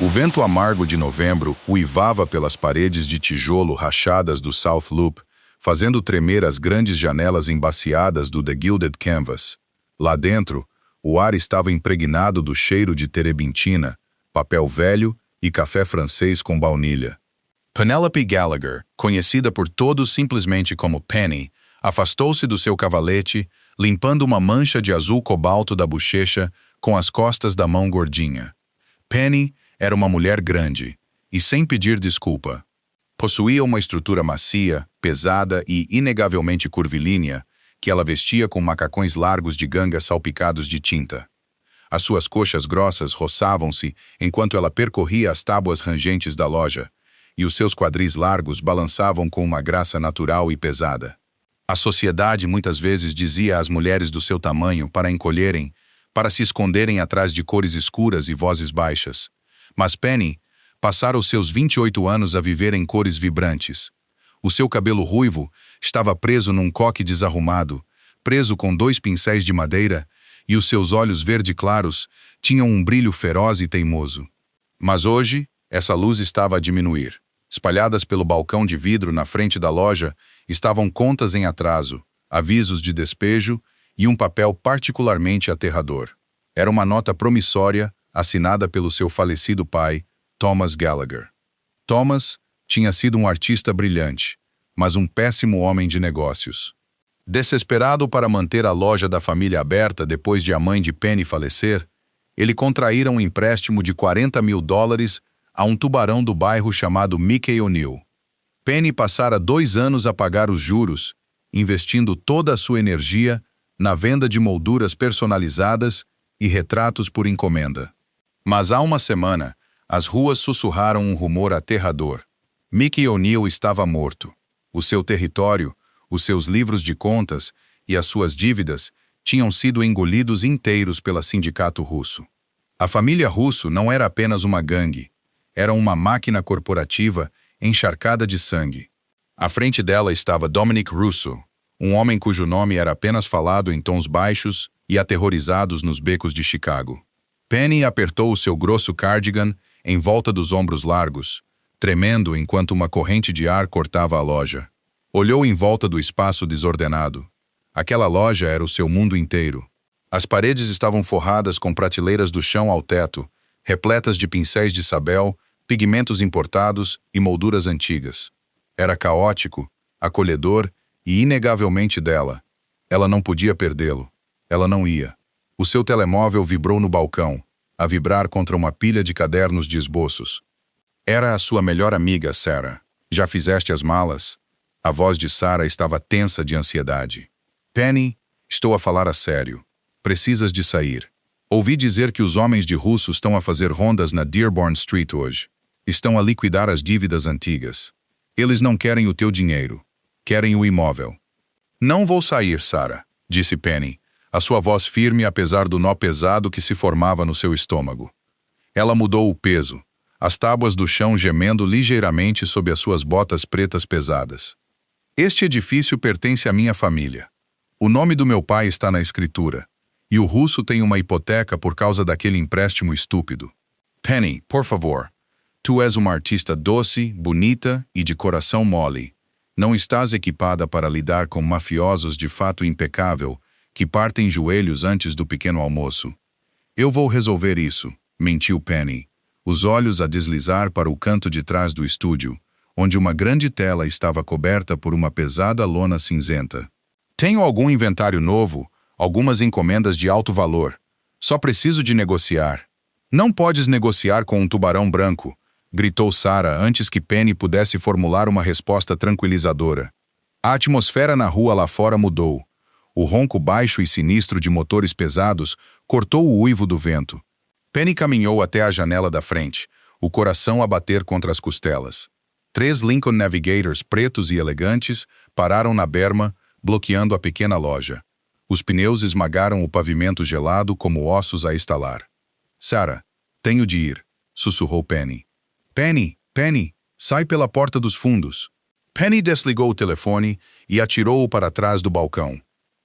O vento amargo de novembro uivava pelas paredes de tijolo rachadas do South Loop, fazendo tremer as grandes janelas embaciadas do The Gilded Canvas. Lá dentro, o ar estava impregnado do cheiro de terebintina, papel velho e café francês com baunilha. Penelope Gallagher, conhecida por todos simplesmente como Penny, afastou-se do seu cavalete, limpando uma mancha de azul cobalto da bochecha com as costas da mão gordinha. Penny era uma mulher grande, e sem pedir desculpa. Possuía uma estrutura macia, pesada e inegavelmente curvilínea, que ela vestia com macacões largos de ganga salpicados de tinta. As suas coxas grossas roçavam-se enquanto ela percorria as tábuas rangentes da loja, e os seus quadris largos balançavam com uma graça natural e pesada. A sociedade muitas vezes dizia às mulheres do seu tamanho para encolherem, para se esconderem atrás de cores escuras e vozes baixas. Mas Penny passara os seus 28 anos a viver em cores vibrantes. O seu cabelo ruivo estava preso num coque desarrumado, preso com 2 pincéis de madeira, e os seus olhos verde claros tinham um brilho feroz e teimoso. Mas hoje, essa luz estava a diminuir. Espalhadas pelo balcão de vidro na frente da loja estavam contas em atraso, avisos de despejo e um papel particularmente aterrador. Era uma nota promissória assinada pelo seu falecido pai, Thomas Gallagher. Thomas tinha sido um artista brilhante, mas um péssimo homem de negócios. Desesperado para manter a loja da família aberta depois de a mãe de Penny falecer, ele contraíra um empréstimo de $40 mil a um tubarão do bairro chamado Mickey O'Neill. Penny passara 2 anos a pagar os juros, investindo toda a sua energia na venda de molduras personalizadas e retratos por encomenda. Mas há uma semana, as ruas sussurraram um rumor aterrador. Mickey O'Neill estava morto. O seu território, os seus livros de contas e as suas dívidas tinham sido engolidos inteiros pelo sindicato russo. A família Russo não era apenas uma gangue, era uma máquina corporativa encharcada de sangue. À frente dela estava Dominic Russo, um homem cujo nome era apenas falado em tons baixos e aterrorizados nos becos de Chicago. Penny apertou o seu grosso cardigan em volta dos ombros largos, tremendo enquanto uma corrente de ar cortava a loja. Olhou em volta do espaço desordenado. Aquela loja era o seu mundo inteiro. As paredes estavam forradas com prateleiras do chão ao teto, repletas de pincéis de sabel, pigmentos importados e molduras antigas. Era caótico, acolhedor e inegavelmente dela. Ela não podia perdê-lo. Ela não ia. O seu telemóvel vibrou no balcão, a vibrar contra uma pilha de cadernos de esboços. Era a sua melhor amiga, Sarah. Já fizeste as malas? A voz de Sarah estava tensa de ansiedade. Penny, estou a falar a sério. Precisas de sair. Ouvi dizer que os homens de Russo estão a fazer rondas na Dearborn Street hoje. Estão a liquidar as dívidas antigas. Eles não querem o teu dinheiro. Querem o imóvel. Não vou sair, Sarah, disse Penny, a sua voz firme apesar do nó pesado que se formava no seu estômago. Ela mudou o peso, as tábuas do chão gemendo ligeiramente sob as suas botas pretas pesadas. Este edifício pertence à minha família. O nome do meu pai está na escritura, e o Russo tem uma hipoteca por causa daquele empréstimo estúpido. Penny, por favor. Tu és uma artista doce, bonita e de coração mole. Não estás equipada para lidar com mafiosos de fato impecável que partem joelhos antes do pequeno almoço. Eu vou resolver isso, mentiu Penny, os olhos a deslizar para o canto de trás do estúdio, onde uma grande tela estava coberta por uma pesada lona cinzenta. Tenho algum inventário novo, algumas encomendas de alto valor. Só preciso de negociar. Não podes negociar com um tubarão branco, gritou Sarah antes que Penny pudesse formular uma resposta tranquilizadora. A atmosfera na rua lá fora mudou. O ronco baixo e sinistro de motores pesados cortou o uivo do vento. Penny caminhou até a janela da frente, o coração a bater contra as costelas. 3 Lincoln Navigators pretos e elegantes pararam na berma, bloqueando a pequena loja. Os pneus esmagaram o pavimento gelado como ossos a estalar. Sarah, tenho de ir, sussurrou Penny. Penny, sai pela porta dos fundos. Penny desligou o telefone e atirou-o para trás do balcão.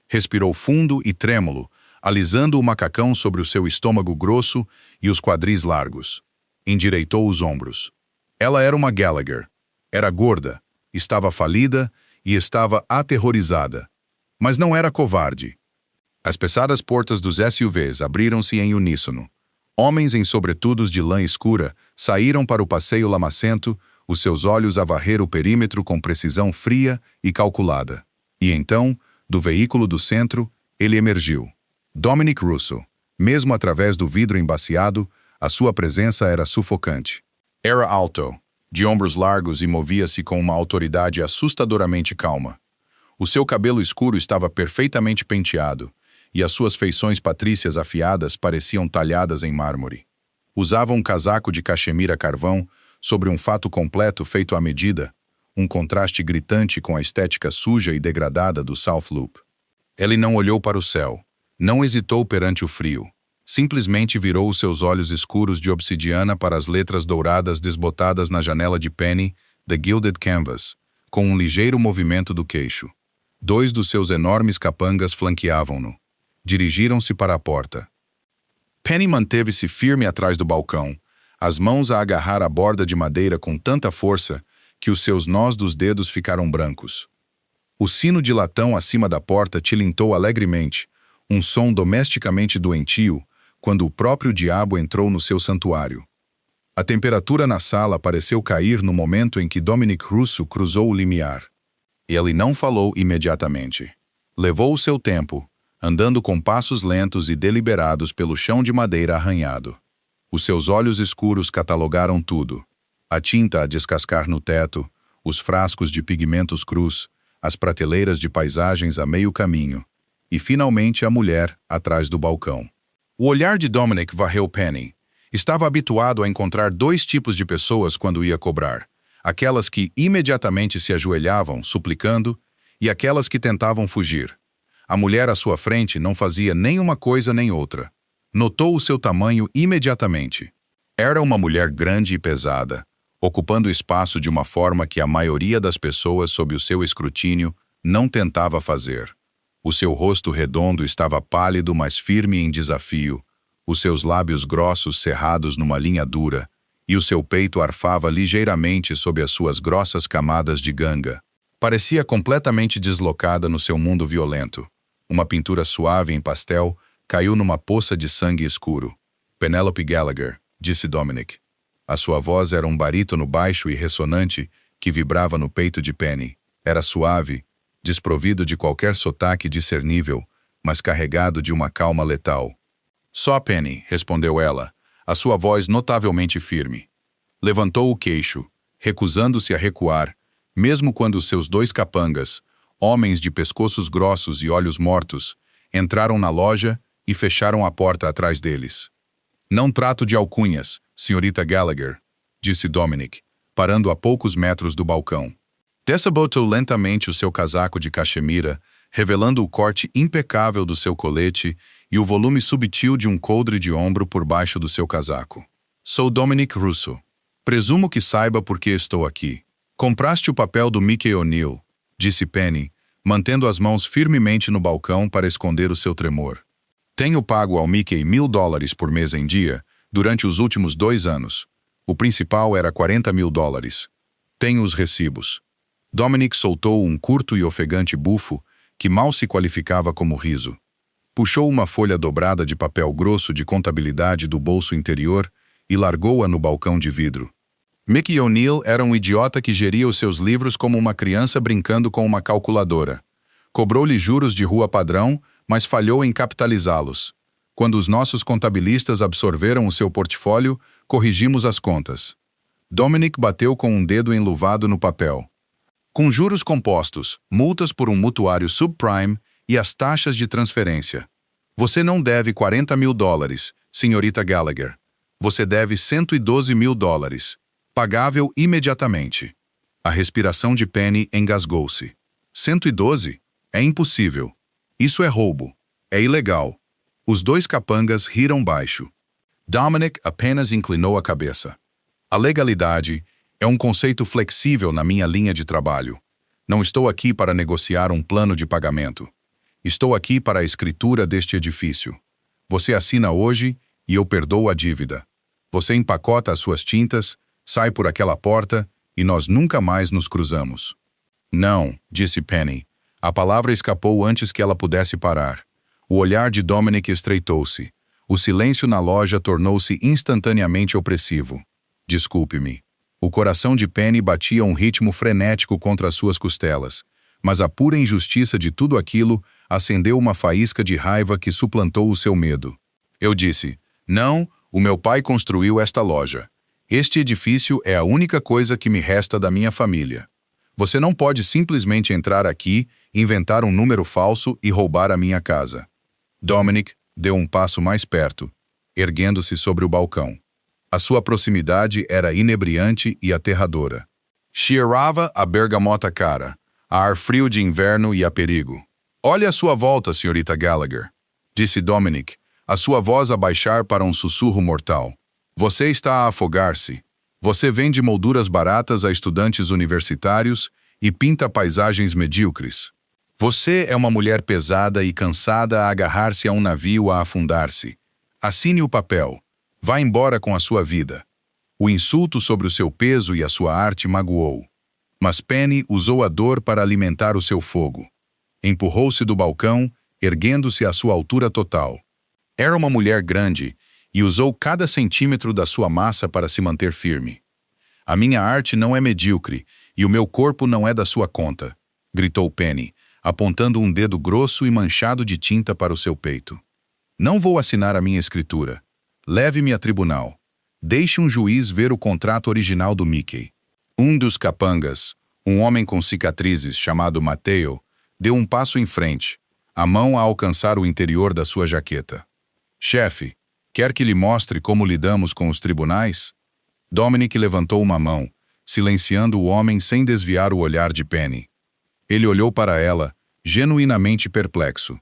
Respirou fundo e trêmulo, alisando o macacão sobre o seu estômago grosso e os quadris largos. endireitou os ombros. Ela era uma Gallagher. Era gorda, estava falida e estava aterrorizada. Mas não era covarde. As pesadas portas dos SUVs abriram-se em uníssono. Homens em sobretudos de lã escura saíram para o passeio lamacento, os seus olhos a varrer o perímetro com precisão fria e calculada. E então, do veículo do centro, ele emergiu. Dominic Russo. Mesmo através do vidro embaciado, a sua presença era sufocante. Era alto, de ombros largos e movia-se com uma autoridade assustadoramente calma. O seu cabelo escuro estava perfeitamente penteado, e as suas feições patrícias afiadas pareciam talhadas em mármore. Usava um casaco de cachemira carvão sobre um fato completo feito à medida, um contraste gritante com a estética suja e degradada do South Loop. Ele não olhou para o céu, não hesitou perante o frio. Simplesmente virou os seus olhos escuros de obsidiana para as letras douradas desbotadas na janela de Penny, The Gilded Canvas, com um ligeiro movimento do queixo. Dois dos seus enormes capangas flanqueavam-no. Dirigiram-se para a porta. Penny manteve-se firme atrás do balcão, as mãos a agarrar a borda de madeira com tanta força que os seus nós dos dedos ficaram brancos. O sino de latão acima da porta tilintou alegremente, um som domesticamente doentio, quando o próprio diabo entrou no seu santuário. A temperatura na sala pareceu cair no momento em que Dominic Russo cruzou o limiar. Ele não falou imediatamente. Levou o seu tempo, andando com passos lentos e deliberados pelo chão de madeira arranhado. Os seus olhos escuros catalogaram tudo. A tinta a descascar no teto, os frascos de pigmentos crus, as prateleiras de paisagens a meio caminho, e finalmente a mulher atrás do balcão. O olhar de Dominic varreu Penny. Estava habituado a encontrar dois tipos de pessoas quando ia cobrar: aquelas que imediatamente se ajoelhavam, suplicando, e aquelas que tentavam fugir. A mulher à sua frente não fazia nem uma coisa nem outra. Notou o seu tamanho imediatamente. Era uma mulher grande e pesada, ocupando espaço de uma forma que a maioria das pessoas sob o seu escrutínio não tentava fazer. O seu rosto redondo estava pálido, mas firme em desafio, os seus lábios grossos cerrados numa linha dura, e o seu peito arfava ligeiramente sob as suas grossas camadas de ganga. Parecia completamente deslocada no seu mundo violento. Uma pintura suave em pastel caiu numa poça de sangue escuro. Penelope Gallagher, disse Dominic. A sua voz era um barítono baixo e ressonante que vibrava no peito de Penny. Era suave, desprovido de qualquer sotaque discernível, mas carregado de uma calma letal. Só Penny, respondeu ela, a sua voz notavelmente firme. Levantou o queixo, recusando-se a recuar, mesmo quando seus dois capangas, homens de pescoços grossos e olhos mortos, entraram na loja e fecharam a porta atrás deles. Não trato de alcunhas, senhorita Gallagher, disse Dominic, parando a poucos metros do balcão. Desabotou lentamente o seu casaco de cachemira, revelando o corte impecável do seu colete e o volume subtil de um coldre de ombro por baixo do seu casaco. Sou Dominic Russo. Presumo que saiba por que estou aqui. Compraste o papel do Mickey O'Neill, disse Penny, mantendo as mãos firmemente no balcão para esconder o seu tremor. Tenho pago ao Mickey $1.000 por mês em dia durante os últimos 2 anos. O principal era $40.000. Tenho os recibos. Dominic soltou um curto e ofegante bufo que mal se qualificava como riso. Puxou uma folha dobrada de papel grosso de contabilidade do bolso interior e largou-a no balcão de vidro. Mickey O'Neill era um idiota que geria os seus livros como uma criança brincando com uma calculadora. Cobrou-lhe juros de rua padrão, mas falhou em capitalizá-los. Quando os nossos contabilistas absorveram o seu portfólio, corrigimos as contas. Dominic bateu com um dedo enluvado no papel. Com juros compostos, multas por um mutuário subprime e as taxas de transferência. Você não deve $40.000, senhorita Gallagher. Você deve $112.000. Pagável imediatamente. A respiração de Penny engasgou-se. 112? É impossível. Isso é roubo. É ilegal. Os dois capangas riram baixo. Dominic apenas inclinou a cabeça. A legalidade é um conceito flexível na minha linha de trabalho. Não estou aqui para negociar um plano de pagamento. Estou aqui para a escritura deste edifício. Você assina hoje e eu perdoo a dívida. Você empacota as suas tintas, sai por aquela porta e nós nunca mais nos cruzamos. Não, disse Penny. A palavra escapou antes que ela pudesse parar. O olhar de Dominic estreitou-se. O silêncio na loja tornou-se instantaneamente opressivo. Desculpe-me. O coração de Penny batia um ritmo frenético contra as suas costelas, mas a pura injustiça de tudo aquilo acendeu uma faísca de raiva que suplantou o seu medo. Eu disse, não, o meu pai construiu esta loja. Este edifício é a única coisa que me resta da minha família. Você não pode simplesmente entrar aqui, inventar um número falso e roubar a minha casa. Dominic deu um passo mais perto, erguendo-se sobre o balcão. A sua proximidade era inebriante e aterradora. Cheirava a bergamota cara, a ar frio de inverno e a perigo. Olhe à sua volta, senhorita Gallagher, disse Dominic, a sua voz a baixar para um sussurro mortal. Você está a afogar-se. Você vende molduras baratas a estudantes universitários e pinta paisagens medíocres. Você é uma mulher pesada e cansada a agarrar-se a um navio a afundar-se. Assine o papel. Vá embora com a sua vida. O insulto sobre o seu peso e a sua arte magoou. Mas Penny usou a dor para alimentar o seu fogo. Empurrou-se do balcão, erguendo-se à sua altura total. Era uma mulher grande e usou cada centímetro da sua massa para se manter firme. A minha arte não é medíocre e o meu corpo não é da sua conta, gritou Penny, apontando um dedo grosso e manchado de tinta para o seu peito. Não vou assinar a minha escritura. Leve-me a tribunal. Deixe um juiz ver o contrato original do Mickey. Um dos capangas, um homem com cicatrizes chamado Mateo, deu um passo em frente, a mão a alcançar o interior da sua jaqueta. Chefe, quer que lhe mostre como lidamos com os tribunais? Dominic levantou uma mão, silenciando o homem sem desviar o olhar de Penny. Ele olhou para ela, genuinamente perplexo.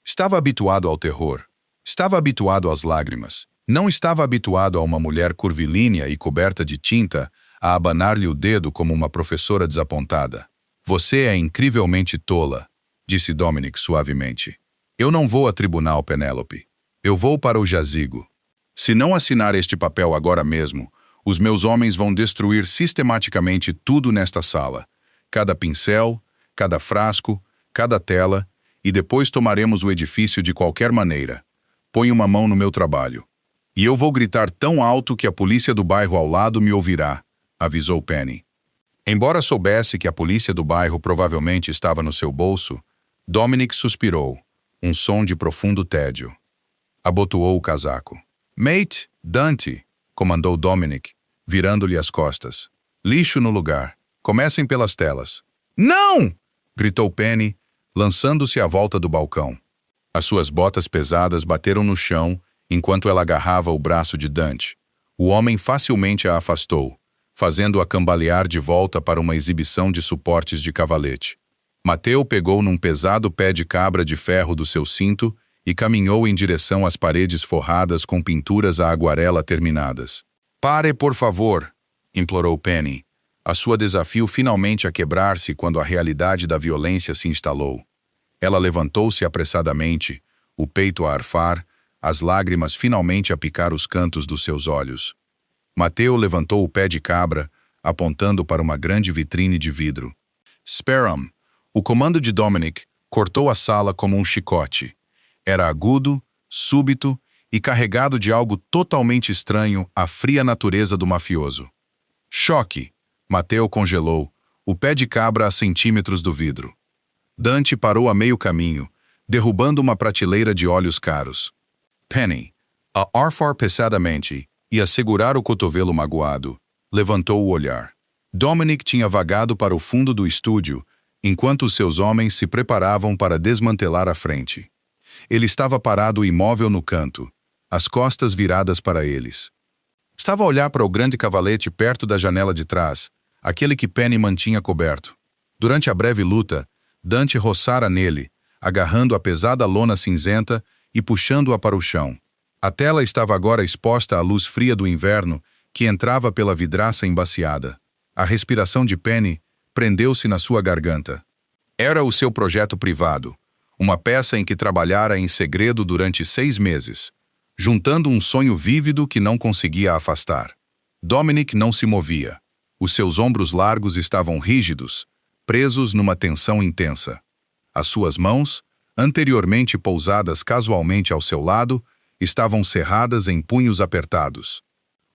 Estava habituado ao terror. Estava habituado às lágrimas. Não estava habituado a uma mulher curvilínea e coberta de tinta a abanar-lhe o dedo como uma professora desapontada. Você é incrivelmente tola, disse Dominic suavemente. Eu não vou a tribunal, Penélope. Eu vou para o jazigo. Se não assinar este papel agora mesmo, os meus homens vão destruir sistematicamente tudo nesta sala. Cada pincel, cada frasco, cada tela, e depois tomaremos o edifício de qualquer maneira. Põe uma mão no meu trabalho. E eu vou gritar tão alto que a polícia do bairro ao lado me ouvirá, avisou Penny. Embora soubesse que a polícia do bairro provavelmente estava no seu bolso, Dominic suspirou, um som de profundo tédio. Abotoou o casaco. Mate, Dante, comandou Dominic, virando-lhe as costas. Lixo no lugar. Comecem pelas telas. Não! Gritou Penny, lançando-se à volta do balcão. As suas botas pesadas bateram no chão enquanto ela agarrava o braço de Dante. O homem facilmente a afastou, fazendo-a cambalear de volta para uma exibição de suportes de cavalete. Mateo pegou num pesado pé de cabra de ferro do seu cinto e caminhou em direção às paredes forradas com pinturas a aguarela terminadas. Pare, por favor, implorou Penny, a sua desafio finalmente a quebrar-se quando a realidade da violência se instalou. Ela levantou-se apressadamente, o peito a arfar, as lágrimas finalmente a picar os cantos dos seus olhos. Mateo levantou o pé de cabra, apontando para uma grande vitrine de vidro. Sparham, o comando de Dominic, cortou a sala como um chicote. Era agudo, súbito e carregado de algo totalmente estranho à fria natureza do mafioso. Choque! Mateo congelou, o pé de cabra a centímetros do vidro. Dante parou a meio caminho, derrubando uma prateleira de óleos caros. Penny, a arfar pesadamente e a segurar o cotovelo magoado, levantou o olhar. Dominic tinha vagado para o fundo do estúdio, enquanto os seus homens se preparavam para desmantelar a frente. Ele estava parado imóvel no canto, as costas viradas para eles. Estava a olhar para o grande cavalete perto da janela de trás, aquele que Penny mantinha coberto. Durante a breve luta, Dante roçara nele, agarrando a pesada lona cinzenta e puxando-a para o chão. A tela estava agora exposta à luz fria do inverno que entrava pela vidraça embaciada. A respiração de Penny prendeu-se na sua garganta. Era o seu projeto privado, uma peça em que trabalhara em segredo durante 6 meses. juntando um sonho vívido que não conseguia afastar. Dominic não se movia. Os seus ombros largos estavam rígidos, presos numa tensão intensa. As suas mãos, anteriormente pousadas casualmente ao seu lado, estavam cerradas em punhos apertados.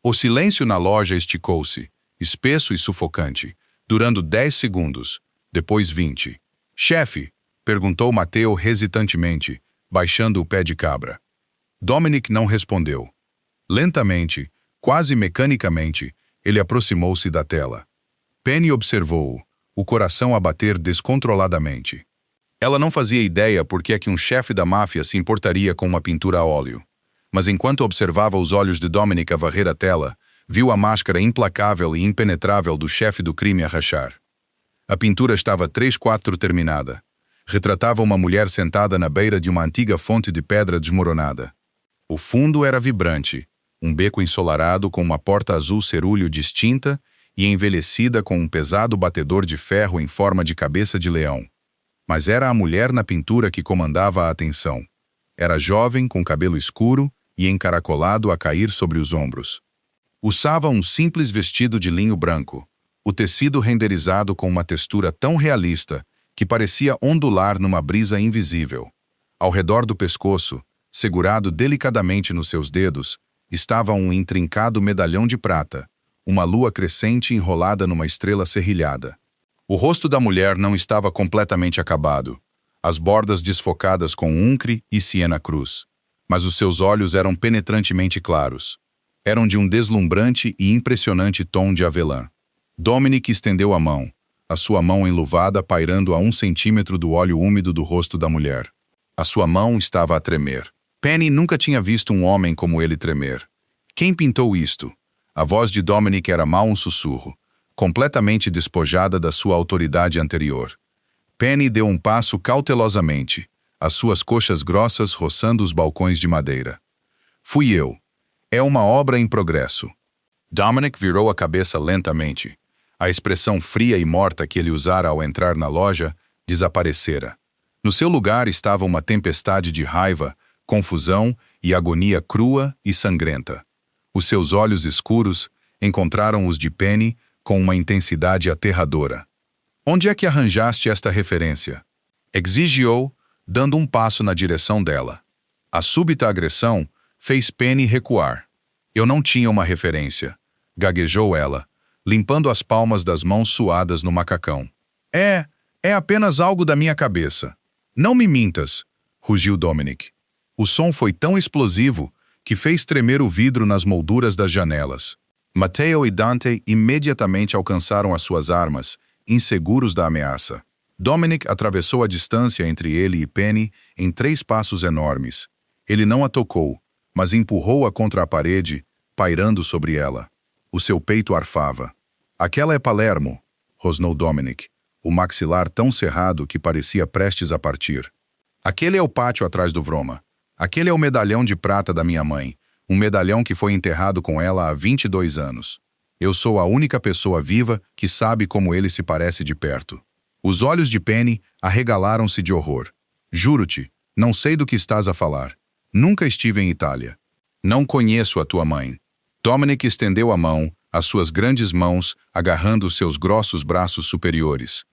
O silêncio na loja esticou-se, espesso e sufocante, durando 10 segundos, depois 20. Chefe, perguntou Mateo hesitantemente, baixando o pé de cabra. Dominic não respondeu. Lentamente, quase mecanicamente, ele aproximou-se da tela. Penny observou-o, o coração a bater descontroladamente. Ela não fazia ideia por que é que um chefe da máfia se importaria com uma pintura a óleo. Mas enquanto observava os olhos de Dominic a varrer a tela, viu a máscara implacável e impenetrável do chefe do crime a rachar. A pintura estava 3/4 terminada. Retratava uma mulher sentada na beira de uma antiga fonte de pedra desmoronada. O fundo era vibrante, um beco ensolarado com uma porta azul cerúleo distinta e envelhecida com um pesado batedor de ferro em forma de cabeça de leão. Mas era a mulher na pintura que comandava a atenção. Era jovem, com cabelo escuro e encaracolado a cair sobre os ombros. Usava um simples vestido de linho branco, o tecido renderizado com uma textura tão realista que parecia ondular numa brisa invisível. Ao redor do pescoço, segurado delicadamente nos seus dedos, estava um intrincado medalhão de prata, uma lua crescente enrolada numa estrela serrilhada. O rosto da mulher não estava completamente acabado, as bordas desfocadas com uncre e siena cruz. Mas os seus olhos eram penetrantemente claros. Eram de um deslumbrante e impressionante tom de avelã. Dominic estendeu a mão, a sua mão enluvada pairando a 1 centímetro do óleo úmido do rosto da mulher. A sua mão estava a tremer. Penny nunca tinha visto um homem como ele tremer. Quem pintou isto? A voz de Dominic era mal um sussurro, completamente despojada da sua autoridade anterior. Penny deu um passo cautelosamente, as suas coxas grossas roçando os balcões de madeira. Fui eu. É uma obra em progresso. Dominic virou a cabeça lentamente. A expressão fria e morta que ele usara ao entrar na loja desaparecera. No seu lugar estava uma tempestade de raiva, confusão e agonia crua e sangrenta. Os seus olhos escuros encontraram os de Penny com uma intensidade aterradora. Onde é que arranjaste esta referência? Exigiu, dando um passo na direção dela. A súbita agressão fez Penny recuar. Eu não tinha uma referência, gaguejou ela, limpando as palmas das mãos suadas no macacão. É apenas algo da minha cabeça. Não me mintas, rugiu Dominic. O som foi tão explosivo que fez tremer o vidro nas molduras das janelas. Mateo e Dante imediatamente alcançaram as suas armas, inseguros da ameaça. Dominic atravessou a distância entre ele e Penny em 3 passos enormes. Ele não a tocou, mas empurrou-a contra a parede, pairando sobre ela. O seu peito arfava. Aquela é Palermo, rosnou Dominic, o maxilar tão cerrado que parecia prestes a partir. Aquele é o pátio atrás do Vroma. Aquele é o medalhão de prata da minha mãe, um medalhão que foi enterrado com ela há 22 anos. Eu sou a única pessoa viva que sabe como ele se parece de perto. Os olhos de Penny arregalaram-se de horror. Juro-te, não sei do que estás a falar. Nunca estive em Itália. Não conheço a tua mãe. Dominic estendeu a mão, as suas grandes mãos agarrando os seus grossos braços superiores.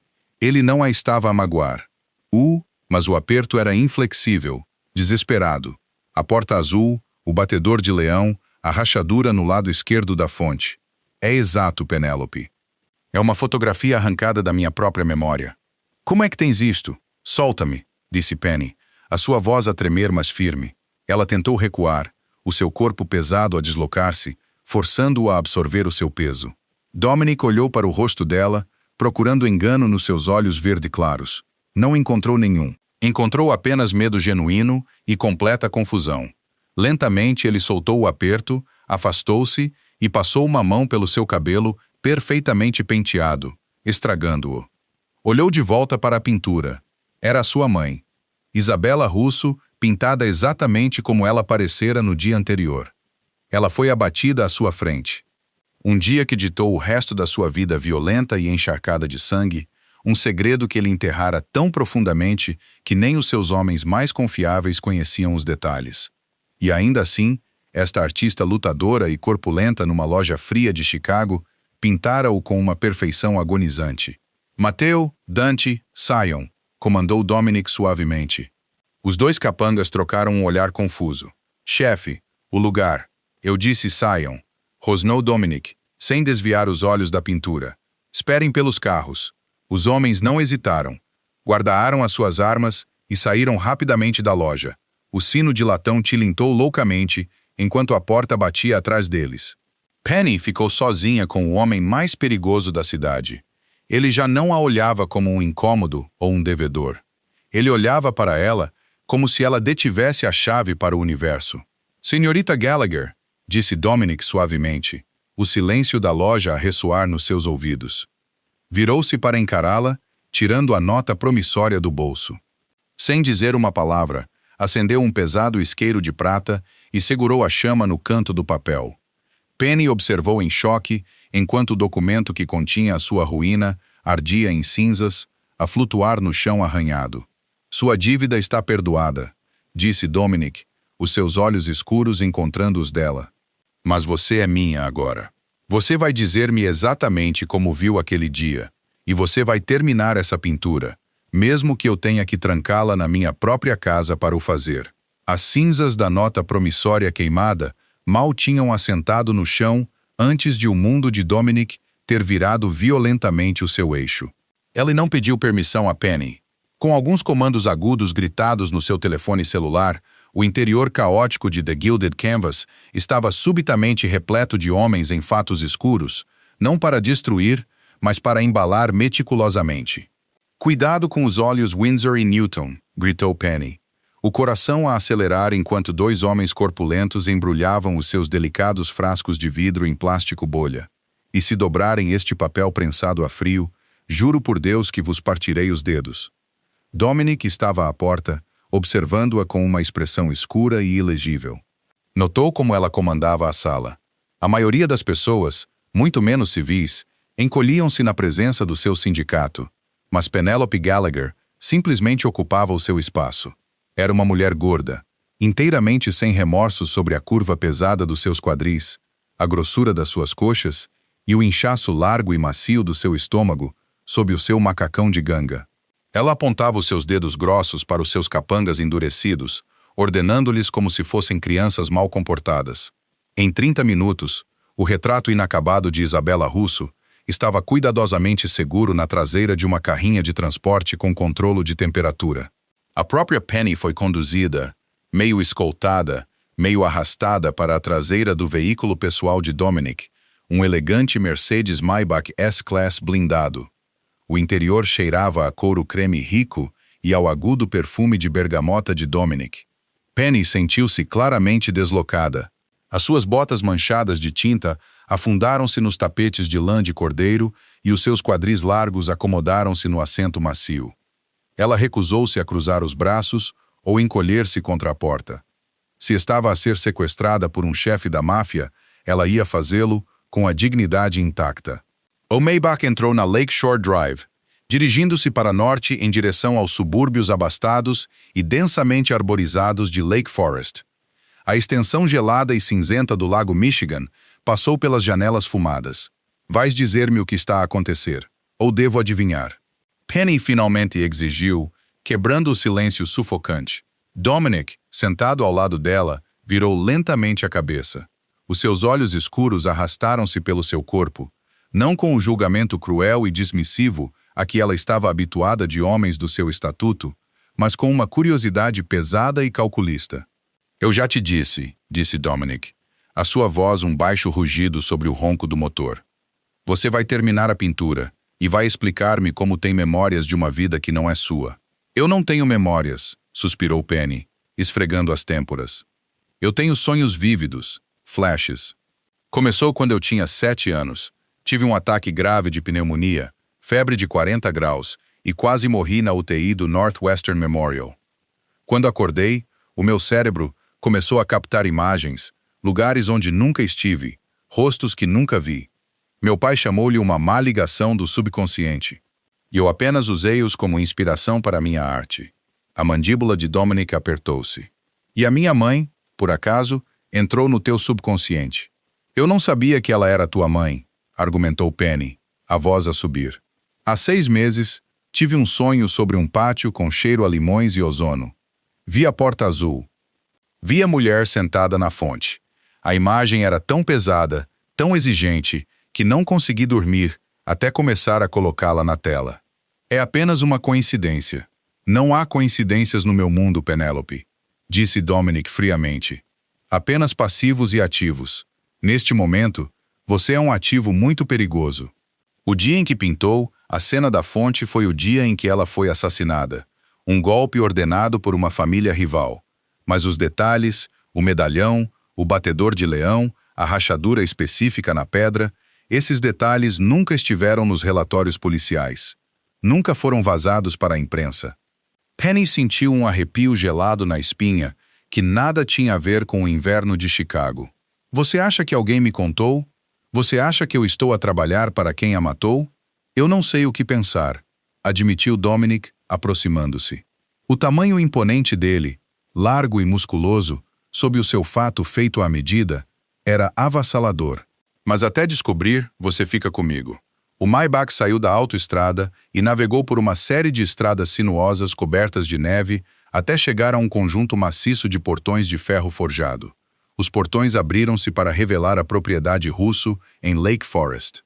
Ele não a estava a magoar. Mas o aperto era inflexível, desesperado. A porta azul, o batedor de leão, a rachadura no lado esquerdo da fonte. É exato, Penélope. É uma fotografia arrancada da minha própria memória. Como é que tens isto? Solta-me, disse Penny, a sua voz a tremer, mas firme. Ela tentou recuar, o seu corpo pesado a deslocar-se, forçando-o a absorver o seu peso. Dominic olhou para o rosto dela, procurando engano nos seus olhos verde claros. Não encontrou nenhum. Encontrou apenas medo genuíno e completa confusão. Lentamente ele soltou o aperto, afastou-se e passou uma mão pelo seu cabelo perfeitamente penteado, estragando-o. Olhou de volta para a pintura. Era a sua mãe. Isabela Russo, pintada exatamente como ela parecera no dia anterior. Ela foi abatida à sua frente. Um dia que ditou o resto da sua vida violenta e encharcada de sangue, um segredo que ele enterrara tão profundamente que nem os seus homens mais confiáveis conheciam os detalhes. E ainda assim, esta artista lutadora e corpulenta numa loja fria de Chicago pintara-o com uma perfeição agonizante. Mateo, Dante, saiam, comandou Dominic suavemente. Os dois capangas trocaram um olhar confuso. Chefe, o lugar. Eu disse saiam, rosnou Dominic, sem desviar os olhos da pintura. Esperem pelos carros. Os homens não hesitaram. Guardaram as suas armas e saíram rapidamente da loja. O sino de latão tilintou loucamente enquanto a porta batia atrás deles. Penny ficou sozinha com o homem mais perigoso da cidade. Ele já não a olhava como um incômodo ou um devedor. Ele olhava para ela como se ela detivesse a chave para o universo. Senhorita Gallagher, disse Dominic suavemente, o silêncio da loja a ressoar nos seus ouvidos. Virou-se para encará-la, tirando a nota promissória do bolso. Sem dizer uma palavra, acendeu um pesado isqueiro de prata e segurou a chama no canto do papel. Penny observou em choque, enquanto o documento que continha a sua ruína ardia em cinzas, a flutuar no chão arranhado. Sua dívida está perdoada, disse Dominic, os seus olhos escuros encontrando os dela. Mas você é minha agora. Você vai dizer-me exatamente como viu aquele dia, e você vai terminar essa pintura, mesmo que eu tenha que trancá-la na minha própria casa para o fazer. As cinzas da nota promissória queimada mal tinham assentado no chão antes de o mundo de Dominic ter virado violentamente o seu eixo. Ela não pediu permissão a Penny. Com alguns comandos agudos gritados no seu telefone celular, o interior caótico de The Gilded Canvas estava subitamente repleto de homens em fatos escuros, não para destruir, mas para embalar meticulosamente. Cuidado com os olhos Windsor e Newton, gritou Penny. O coração a acelerar enquanto dois homens corpulentos embrulhavam os seus delicados frascos de vidro em plástico bolha. E se dobrarem este papel prensado a frio, juro por Deus que vos partirei os dedos. Dominic estava à porta, observando-a com uma expressão escura e ilegível. Notou como ela comandava a sala. A maioria das pessoas, muito menos civis, encolhiam-se na presença do seu sindicato, mas Penelope Gallagher simplesmente ocupava o seu espaço. Era uma mulher gorda, inteiramente sem remorsos sobre a curva pesada dos seus quadris, a grossura das suas coxas e o inchaço largo e macio do seu estômago sob o seu macacão de ganga. Ela apontava os seus dedos grossos para os seus capangas endurecidos, ordenando-lhes como se fossem crianças mal comportadas. Em 30 minutos, o retrato inacabado de Isabela Russo estava cuidadosamente seguro na traseira de uma carrinha de transporte com controlo de temperatura. A própria Penny foi conduzida, meio escoltada, meio arrastada para a traseira do veículo pessoal de Dominic, um elegante Mercedes-Maybach S-Class blindado. O interior cheirava a couro creme rico e ao agudo perfume de bergamota de Dominic. Penny sentiu-se claramente deslocada. As suas botas manchadas de tinta afundaram-se nos tapetes de lã de cordeiro e os seus quadris largos acomodaram-se no assento macio. Ela recusou-se a cruzar os braços ou encolher-se contra a porta. Se estava a ser sequestrada por um chefe da máfia, ela ia fazê-lo com a dignidade intacta. O Maybach entrou na Lakeshore Drive, dirigindo-se para norte em direção aos subúrbios abastados e densamente arborizados de Lake Forest. A extensão gelada e cinzenta do lago Michigan passou pelas janelas fumadas. Vais dizer-me o que está a acontecer, ou devo adivinhar? Penny finalmente exigiu, quebrando o silêncio sufocante. Dominic, sentado ao lado dela, virou lentamente a cabeça. Os seus olhos escuros arrastaram-se pelo seu corpo, não com o julgamento cruel e dismissivo a que ela estava habituada de homens do seu estatuto, mas com uma curiosidade pesada e calculista. Eu já te disse, disse Dominic, a sua voz um baixo rugido sobre o ronco do motor. Você vai terminar a pintura e vai explicar-me como tem memórias de uma vida que não é sua. Eu não tenho memórias, suspirou Penny, esfregando as têmporas. Eu tenho sonhos vívidos, flashes. Começou quando eu tinha 7 anos. Tive um ataque grave de pneumonia, febre de 40 graus e quase morri na UTI do Northwestern Memorial. Quando acordei, o meu cérebro começou a captar imagens, lugares onde nunca estive, rostos que nunca vi. Meu pai chamou-lhe uma má ligação do subconsciente. E eu apenas usei-os como inspiração para minha arte. A mandíbula de Dominic apertou-se. E a minha mãe, por acaso, entrou no teu subconsciente. Eu não sabia que ela era tua mãe, argumentou Penny, a voz a subir. Há 6 meses, tive um sonho sobre um pátio com cheiro a limões e ozono. Vi a porta azul. Vi a mulher sentada na fonte. A imagem era tão pesada, tão exigente, que não consegui dormir até começar a colocá-la na tela. É apenas uma coincidência. Não há coincidências no meu mundo, Penélope, disse Dominic friamente. Apenas passivos e ativos. Neste momento, você é um ativo muito perigoso. O dia em que pintou, a cena da fonte foi o dia em que ela foi assassinada. Um golpe ordenado por uma família rival. Mas os detalhes, o medalhão, o batedor de leão, a rachadura específica na pedra, esses detalhes nunca estiveram nos relatórios policiais. Nunca foram vazados para a imprensa. Penny sentiu um arrepio gelado na espinha que nada tinha a ver com o inverno de Chicago. Você acha que alguém me contou? Você acha que eu estou a trabalhar para quem a matou? Eu não sei o que pensar, admitiu Dominic, aproximando-se. O tamanho imponente dele, largo e musculoso, sob o seu fato feito à medida, era avassalador. Mas até descobrir, você fica comigo. O Maybach saiu da autoestrada e navegou por uma série de estradas sinuosas cobertas de neve até chegar a um conjunto maciço de portões de ferro forjado. Os portões abriram-se para revelar a propriedade russo em Lake Forest.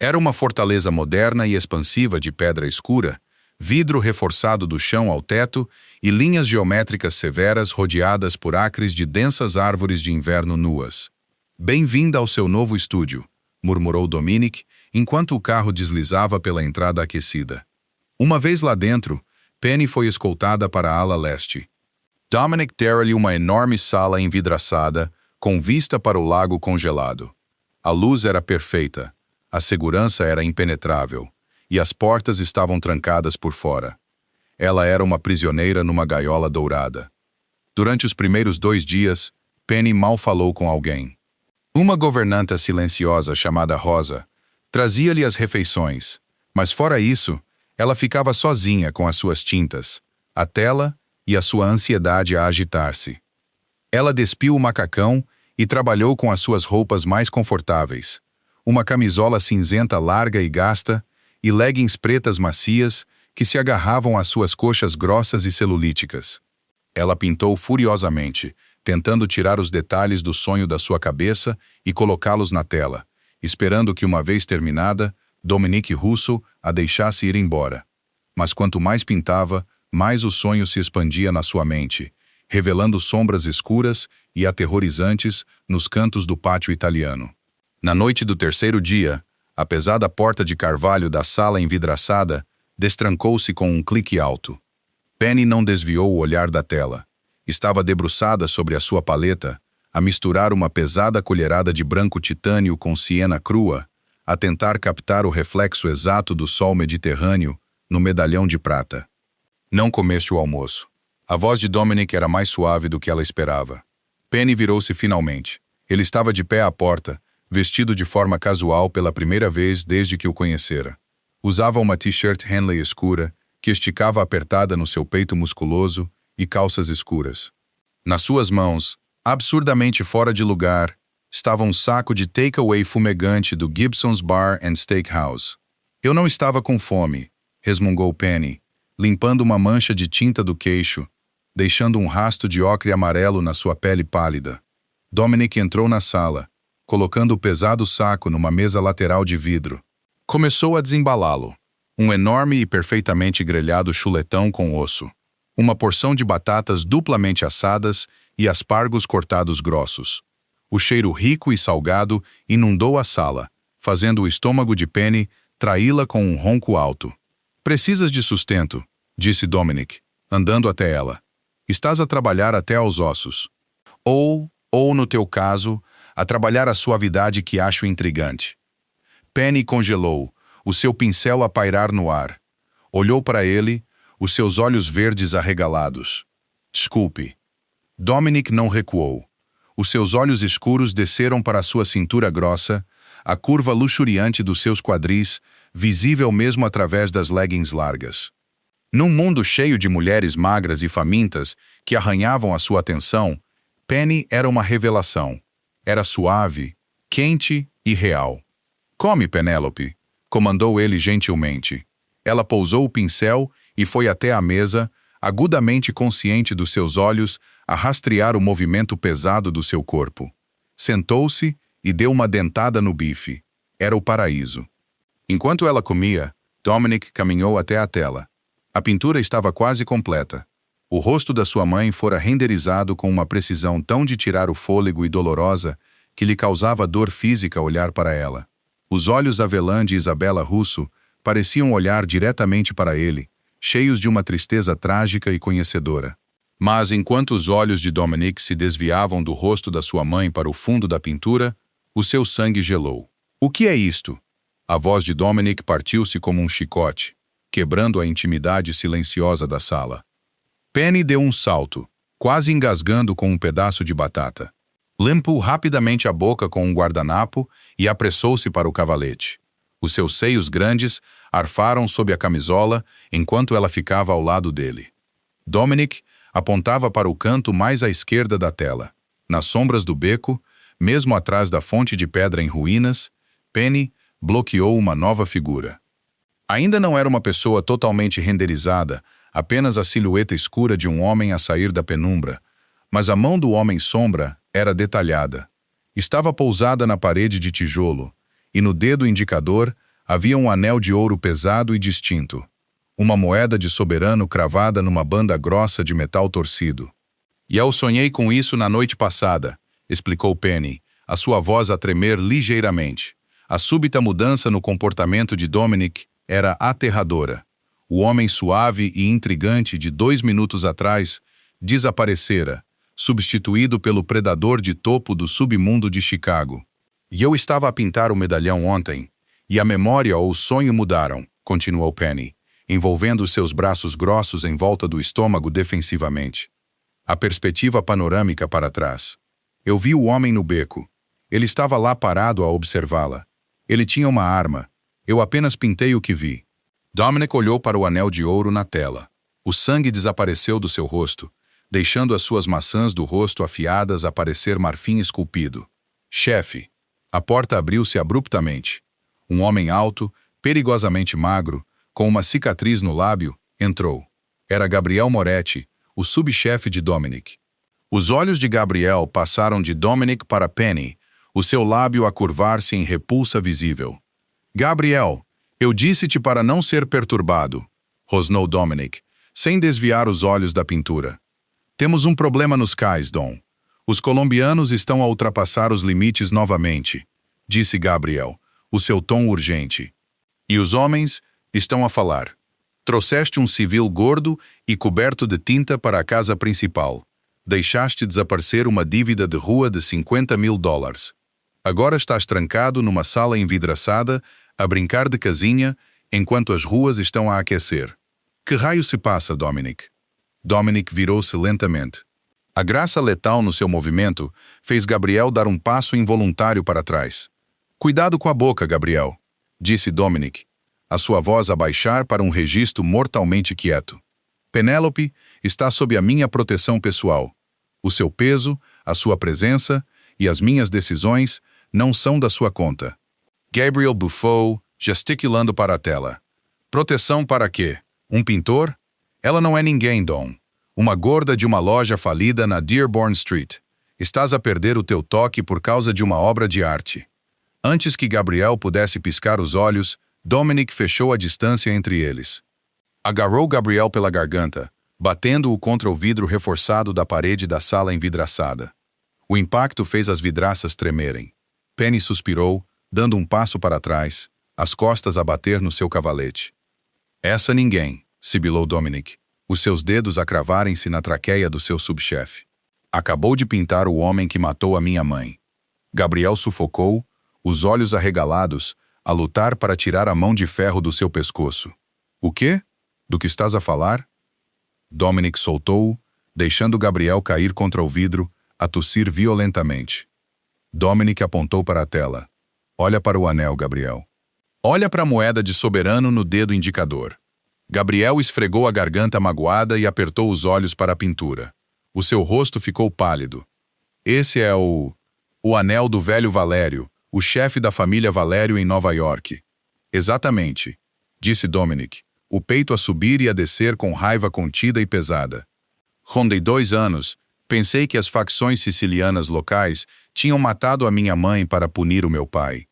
Era uma fortaleza moderna e expansiva de pedra escura, vidro reforçado do chão ao teto e linhas geométricas severas rodeadas por acres de densas árvores de inverno nuas. Bem-vinda ao seu novo estúdio, murmurou Dominic, enquanto o carro deslizava pela entrada aquecida. Uma vez lá dentro, Penny foi escoltada para a ala leste. Dominic dera-lhe uma enorme sala envidraçada, com vista para o lago congelado. A luz era perfeita, a segurança era impenetrável, e as portas estavam trancadas por fora. Ela era uma prisioneira numa gaiola dourada. Durante os primeiros 2 dias, Penny mal falou com alguém. Uma governanta silenciosa chamada Rosa trazia-lhe as refeições, mas fora isso, ela ficava sozinha com as suas tintas, a tela e a sua ansiedade a agitar-se. Ela despiu o macacão e trabalhou com as suas roupas mais confortáveis, uma camisola cinzenta larga e gasta e leggings pretas macias que se agarravam às suas coxas grossas e celulíticas. Ela pintou furiosamente, tentando tirar os detalhes do sonho da sua cabeça e colocá-los na tela, esperando que, uma vez terminada, Dominic Russo a deixasse ir embora. Mas quanto mais pintava, mais o sonho se expandia na sua mente, revelando sombras escuras e aterrorizantes nos cantos do pátio italiano. Na noite do 3º dia, a pesada porta de carvalho da sala envidraçada destrancou-se com um clique alto. Penny não desviou o olhar da tela. Estava debruçada sobre a sua paleta, a misturar uma pesada colherada de branco titânio com siena crua, a tentar captar o reflexo exato do sol mediterrâneo no medalhão de prata. Não comeste o almoço. A voz de Dominic era mais suave do que ela esperava. Penny virou-se finalmente. Ele estava de pé à porta, vestido de forma casual pela primeira vez desde que o conhecera. Usava uma t-shirt Henley escura, que esticava apertada no seu peito musculoso, e calças escuras. Nas suas mãos, absurdamente fora de lugar, estava um saco de takeaway fumegante do Gibson's Bar and Steakhouse. Eu não estava com fome, resmungou Penny, limpando uma mancha de tinta do queixo, deixando um rasto de ocre amarelo na sua pele pálida. Dominic entrou na sala, colocando o pesado saco numa mesa lateral de vidro. Começou a desembalá-lo. Um enorme e perfeitamente grelhado chuletão com osso. Uma porção de batatas duplamente assadas e aspargos cortados grossos. O cheiro rico e salgado inundou a sala, fazendo o estômago de Penny traí-la com um ronco alto. Precisas de sustento, disse Dominic, andando até ela. Estás a trabalhar até aos ossos. Ou, no teu caso, a trabalhar a suavidade que acho intrigante. Penny congelou, o seu pincel a pairar no ar. Olhou para ele, os seus olhos verdes arregalados. Desculpe. Dominic não recuou. Os seus olhos escuros desceram para a sua cintura grossa, a curva luxuriante dos seus quadris, visível mesmo através das leggings largas. Num mundo cheio de mulheres magras e famintas que arranhavam a sua atenção, Penny era uma revelação. Era suave, quente e real. Come, Penélope, comandou ele gentilmente. Ela pousou o pincel e foi até a mesa, agudamente consciente dos seus olhos a rastrear o movimento pesado do seu corpo. Sentou-se e deu uma dentada no bife. Era o paraíso. Enquanto ela comia, Dominic caminhou até a tela. A pintura estava quase completa. O rosto da sua mãe fora renderizado com uma precisão tão de tirar o fôlego e dolorosa que lhe causava dor física olhar para ela. Os olhos avelã de Isabela Russo pareciam olhar diretamente para ele, cheios de uma tristeza trágica e conhecedora. Mas enquanto os olhos de Dominic se desviavam do rosto da sua mãe para o fundo da pintura, o seu sangue gelou. O que é isto? A voz de Dominic partiu-se como um chicote, quebrando a intimidade silenciosa da sala. Penny deu um salto, quase engasgando com um pedaço de batata. Limpou rapidamente a boca com um guardanapo e apressou-se para o cavalete. Os seus seios grandes arfaram sob a camisola enquanto ela ficava ao lado dele. Dominic apontava para o canto mais à esquerda da tela. Nas sombras do beco, mesmo atrás da fonte de pedra em ruínas, Penny bloqueou uma nova figura. Ainda não era uma pessoa totalmente renderizada, apenas a silhueta escura de um homem a sair da penumbra, mas a mão do homem-sombra era detalhada. Estava pousada na parede de tijolo, e no dedo indicador havia um anel de ouro pesado e distinto. Uma moeda de soberano cravada numa banda grossa de metal torcido. "E eu sonhei com isso na noite passada", explicou Penny, a sua voz a tremer ligeiramente. A súbita mudança no comportamento de Dominic era aterradora. O homem suave e intrigante de 2 minutos atrás desaparecera, substituído pelo predador de topo do submundo de Chicago. "E eu estava a pintar o medalhão ontem, e a memória ou o sonho mudaram", continuou Penny, envolvendo seus braços grossos em volta do estômago defensivamente. A perspectiva panorâmica para trás. Eu vi o homem no beco. Ele estava lá parado a observá-la. Ele tinha uma arma. Eu apenas pintei o que vi. Dominic olhou para o anel de ouro na tela. O sangue desapareceu do seu rosto, deixando as suas maçãs do rosto afiadas a parecer marfim esculpido. "Chefe." A porta abriu-se abruptamente. Um homem alto, perigosamente magro, com uma cicatriz no lábio, entrou. Era Gabriel Moretti, o subchefe de Dominic. Os olhos de Gabriel passaram de Dominic para Penny, o seu lábio a curvar-se em repulsa visível. "Gabriel, eu disse-te para não ser perturbado", rosnou Dominic, sem desviar os olhos da pintura. "Temos um problema nos cais, Dom. Os colombianos estão a ultrapassar os limites novamente", disse Gabriel, o seu tom urgente. "E os homens estão a falar. Trouxeste um civil gordo e coberto de tinta para a casa principal. Deixaste desaparecer uma dívida de rua de $50.000. Agora estás trancado numa sala envidraçada a brincar de casinha enquanto as ruas estão a aquecer. Que raio se passa, Dominic?" Dominic virou-se lentamente. A graça letal no seu movimento fez Gabriel dar um passo involuntário para trás. "Cuidado com a boca, Gabriel", disse Dominic, a sua voz a baixar para um registro mortalmente quieto. "Penélope está sob a minha proteção pessoal. O seu peso, a sua presença e as minhas decisões não são da sua conta." Gabriel bufou, gesticulando para a tela. "Proteção para quê? Um pintor? Ela não é ninguém, Dom. Uma gorda de uma loja falida na Dearborn Street. Estás a perder o teu toque por causa de uma obra de arte." Antes que Gabriel pudesse piscar os olhos, Dominic fechou a distância entre eles. Agarrou Gabriel pela garganta, batendo-o contra o vidro reforçado da parede da sala envidraçada. O impacto fez as vidraças tremerem. Penny suspirou, dando um passo para trás, as costas a bater no seu cavalete. "Essa ninguém", sibilou Dominic, os seus dedos a cravarem-se na traqueia do seu subchefe. "Acabou de pintar o homem que matou a minha mãe." Gabriel sufocou, os olhos arregalados, a lutar para tirar a mão de ferro do seu pescoço. "O quê? Do que estás a falar?" Dominic soltou-o, deixando Gabriel cair contra o vidro, a tossir violentamente. Dominic apontou para a tela. "Olha para o anel, Gabriel." "Olha para a moeda de soberano no dedo indicador." Gabriel esfregou a garganta magoada e apertou os olhos para a pintura. O seu rosto ficou pálido. Esse é o anel do velho Valério, o chefe da família Valério em Nova York. Exatamente, disse Dominic, o peito a subir e a descer com raiva contida e pesada. Rondei 2 anos, pensei que as facções sicilianas locais tinham matado a minha mãe para punir o meu pai.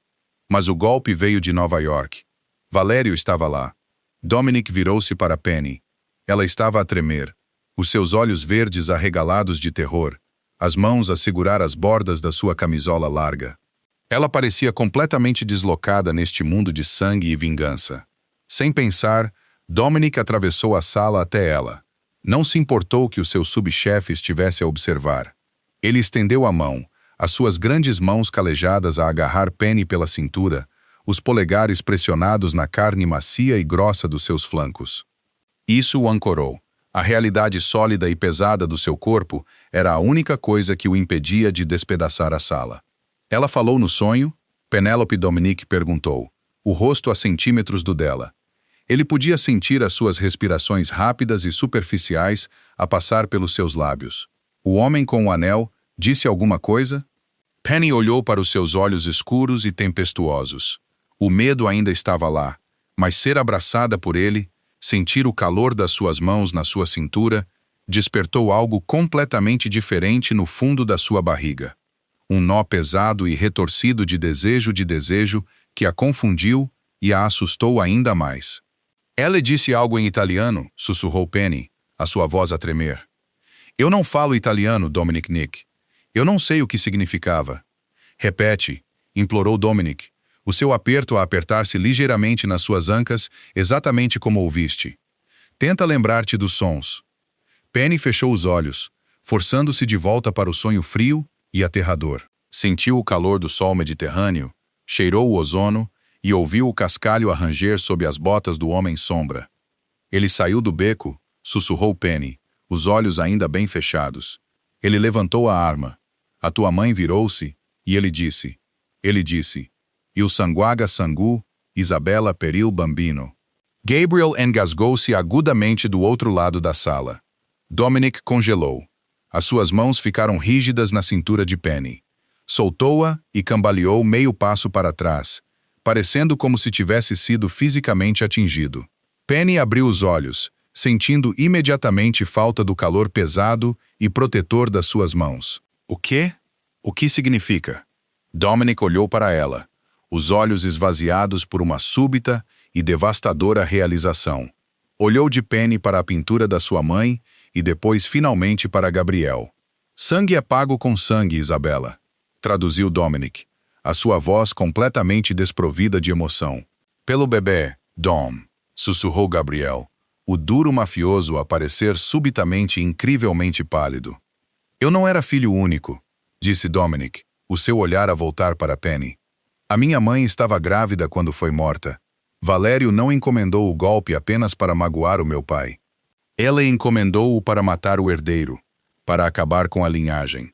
Mas o golpe veio de Nova York. Valério estava lá. Dominic virou-se para Penny. Ela estava a tremer, os seus olhos verdes arregalados de terror, as mãos a segurar as bordas da sua camisola larga. Ela parecia completamente deslocada neste mundo de sangue e vingança. Sem pensar, Dominic atravessou a sala até ela. Não se importou que o seu subchefe estivesse a observar. Ele estendeu a mão, as suas grandes mãos calejadas a agarrar Penny pela cintura, os polegares pressionados na carne macia e grossa dos seus flancos. Isso o ancorou. A realidade sólida e pesada do seu corpo era a única coisa que o impedia de despedaçar a sala. Ela falou no sonho? Penélope Dominic perguntou, o rosto a centímetros do dela. Ele podia sentir as suas respirações rápidas e superficiais a passar pelos seus lábios. O homem com o anel disse alguma coisa? Penny olhou para os seus olhos escuros e tempestuosos. O medo ainda estava lá, mas ser abraçada por ele, sentir o calor das suas mãos na sua cintura, despertou algo completamente diferente no fundo da sua barriga. Um nó pesado e retorcido de desejo que a confundiu e a assustou ainda mais. Ela disse algo em italiano, sussurrou Penny, a sua voz a tremer. Eu não falo italiano, Dominic Nick. Eu não sei o que significava. Repete, implorou Dominic, o seu aperto a apertar-se ligeiramente nas suas ancas, exatamente como ouviste. Tenta lembrar-te dos sons. Penny fechou os olhos, forçando-se de volta para o sonho frio e aterrador. Sentiu o calor do sol mediterrâneo, cheirou o ozono e ouviu o cascalho a ranger sob as botas do homem-sombra. Ele saiu do beco, sussurrou Penny, os olhos ainda bem fechados. Ele levantou a arma. A tua mãe virou-se, e ele disse, Il sanguaga sangu, Isabella peril bambino. Gabriel engasgou-se agudamente do outro lado da sala. Dominic congelou. As suas mãos ficaram rígidas na cintura de Penny. Soltou-a e cambaleou meio passo para trás, parecendo como se tivesse sido fisicamente atingido. Penny abriu os olhos, sentindo imediatamente falta do calor pesado e protetor das suas mãos. O quê? O que significa? Dominic olhou para ela, os olhos esvaziados por uma súbita e devastadora realização. Olhou de Penny para a pintura da sua mãe e depois finalmente para Gabriel. Sangue é pago com sangue, Isabella, traduziu Dominic, a sua voz completamente desprovida de emoção. Pelo bebê, Dom, sussurrou Gabriel, o duro mafioso a parecer subitamente incrivelmente pálido. Eu não era filho único, disse Dominic, o seu olhar a voltar para Penny. A minha mãe estava grávida quando foi morta. Valério não encomendou o golpe apenas para magoar o meu pai. Ela encomendou-o para matar o herdeiro, para acabar com a linhagem.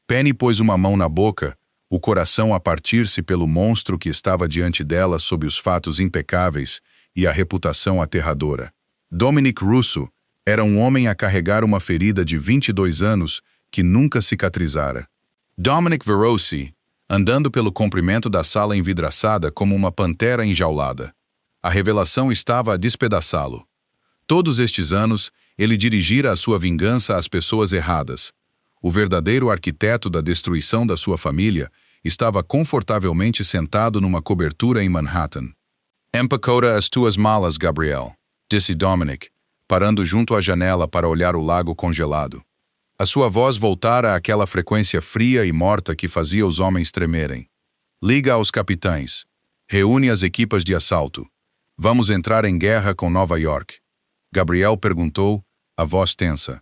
Penny pôs uma mão na boca, o coração a partir-se pelo monstro que estava diante dela sob os fatos impecáveis e a reputação aterradora. Dominic Russo era um homem a carregar uma ferida de 22 anos que nunca cicatrizara. Dominic virou-se, andando pelo comprimento da sala envidraçada como uma pantera enjaulada. A revelação estava a despedaçá-lo. Todos estes anos, ele dirigira a sua vingança às pessoas erradas. O verdadeiro arquiteto da destruição da sua família estava confortavelmente sentado numa cobertura em Manhattan. Empacoda as tuas malas, Gabriel, disse Dominic, parando junto à janela para olhar o lago congelado. A sua voz voltara àquela frequência fria e morta que fazia os homens tremerem. Liga aos capitães. Reúne as equipas de assalto. Vamos entrar em guerra com Nova York. Gabriel perguntou, a voz tensa.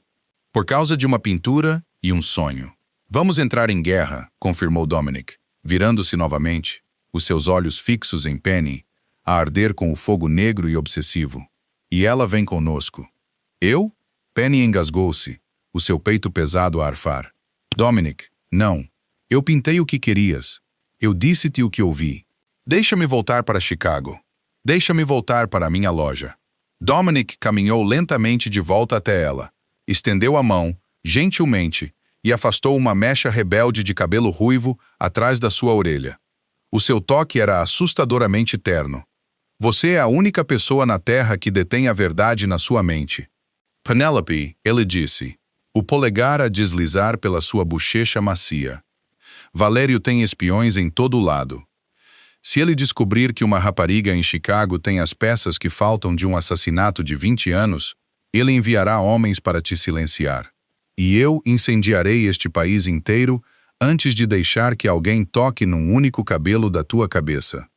Por causa de uma pintura e um sonho. Vamos entrar em guerra, confirmou Dominic, virando-se novamente, os seus olhos fixos em Penny, a arder com o fogo negro e obsessivo. E ela vem conosco. Eu? Penny engasgou-se, o seu peito pesado a arfar. Dominic, não. Eu pintei o que querias. Eu disse-te o que ouvi. Deixa-me voltar para Chicago. Deixa-me voltar para a minha loja. Dominic caminhou lentamente de volta até ela. Estendeu a mão, gentilmente, e afastou uma mecha rebelde de cabelo ruivo atrás da sua orelha. O seu toque era assustadoramente terno. Você é a única pessoa na Terra que detém a verdade na sua mente. Penelope, ele disse, o polegar a deslizar pela sua bochecha macia. Valério tem espiões em todo o lado. Se ele descobrir que uma rapariga em Chicago tem as peças que faltam de um assassinato de 20 anos, ele enviará homens para te silenciar. E eu incendiarei este país inteiro antes de deixar que alguém toque num único cabelo da tua cabeça.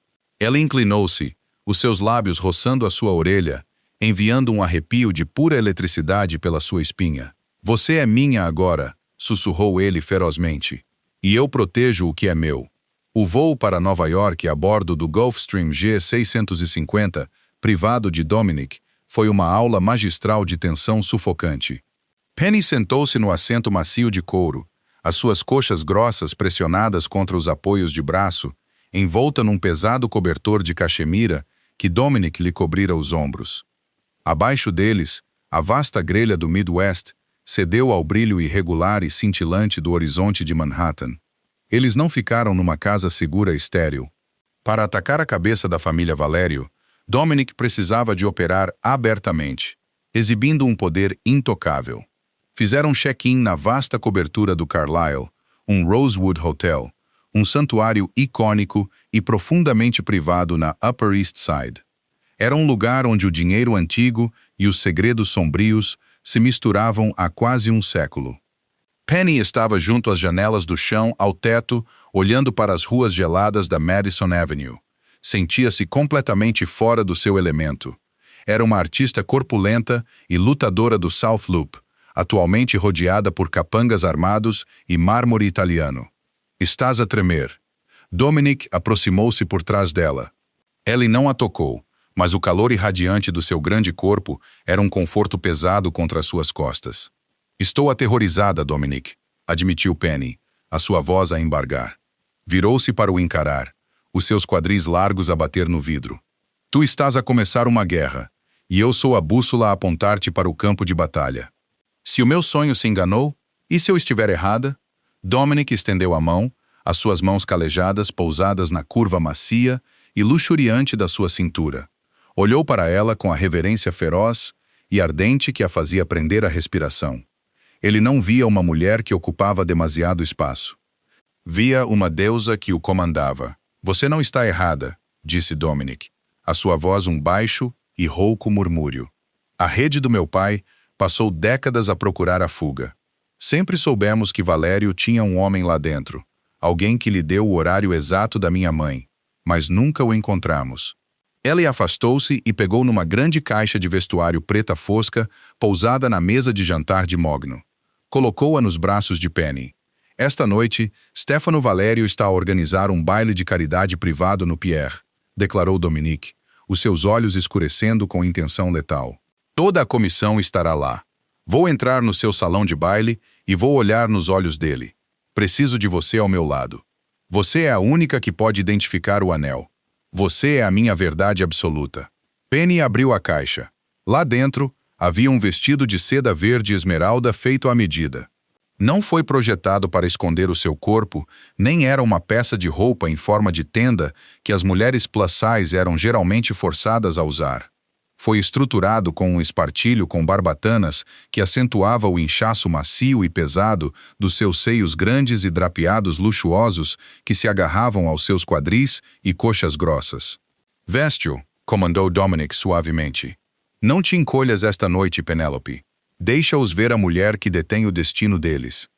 Ela inclinou-se, os seus lábios roçando a sua orelha, enviando um arrepio de pura eletricidade pela sua espinha. Você é minha agora, sussurrou ele ferozmente. E eu protejo o que é meu. O voo para Nova York a bordo do Gulfstream G-650, privado de Dominic, foi uma aula magistral de tensão sufocante. Penny sentou-se no assento macio de couro, as suas coxas grossas pressionadas contra os apoios de braço, envolta num pesado cobertor de cachemira que Dominic lhe cobrira os ombros. Abaixo deles, a vasta grelha do Midwest cedeu ao brilho irregular e cintilante do horizonte de Manhattan. Eles não ficaram numa casa segura estéril. Para atacar a cabeça da família Valério, Dominic precisava de operar abertamente, exibindo um poder intocável. Fizeram check-in na vasta cobertura do Carlyle, um Rosewood Hotel, um santuário icônico e profundamente privado na Upper East Side. Era um lugar onde o dinheiro antigo e os segredos sombrios se misturavam há quase um século. Penny estava junto às janelas do chão ao teto, olhando para as ruas geladas da Madison Avenue. Sentia-se completamente fora do seu elemento. Era uma artista corpulenta e lutadora do South Loop, atualmente rodeada por capangas armados e mármore italiano. Estás a tremer. Dominic aproximou-se por trás dela. Ellie não a tocou, mas o calor irradiante do seu grande corpo era um conforto pesado contra as suas costas. Estou aterrorizada, Dominic, admitiu Penny, a sua voz a embargar. Virou-se para o encarar, os seus quadris largos a bater no vidro. Tu estás a começar uma guerra, e eu sou a bússola a apontar-te para o campo de batalha. Se o meu sonho se enganou, e se eu estiver errada? Dominic estendeu a mão, as suas mãos calejadas pousadas na curva macia e luxuriante da sua cintura. Olhou para ela com a reverência feroz e ardente que a fazia prender a respiração. Ele não via uma mulher que ocupava demasiado espaço. Via uma deusa que o comandava. Você não está errada, disse Dominic, a sua voz um baixo e rouco murmúrio. A rede do meu pai passou décadas a procurar a fuga. Sempre soubemos que Valério tinha um homem lá dentro, alguém que lhe deu o horário exato da minha mãe, mas nunca o encontramos. Ela afastou-se e pegou numa grande caixa de vestuário preta fosca, pousada na mesa de jantar de mogno. Colocou-a nos braços de Penny. Esta noite, Stefano Valério está a organizar um baile de caridade privado no Pierre, declarou Dominic, os seus olhos escurecendo com intenção letal. Toda a comissão estará lá. Vou entrar no seu salão de baile e vou olhar nos olhos dele. Preciso de você ao meu lado. Você é a única que pode identificar o anel. Você é a minha verdade absoluta. Penny abriu a caixa. Lá dentro, havia um vestido de seda verde esmeralda feito à medida. Não foi projetado para esconder o seu corpo, nem era uma peça de roupa em forma de tenda que as mulheres plus size eram geralmente forçadas a usar. Foi estruturado com um espartilho com barbatanas que acentuava o inchaço macio e pesado dos seus seios grandes e drapeados luxuosos que se agarravam aos seus quadris e coxas grossas. Veste-o, comandou Dominic suavemente. Não te encolhas esta noite, Penelope. Deixa-os ver a mulher que detém o destino deles.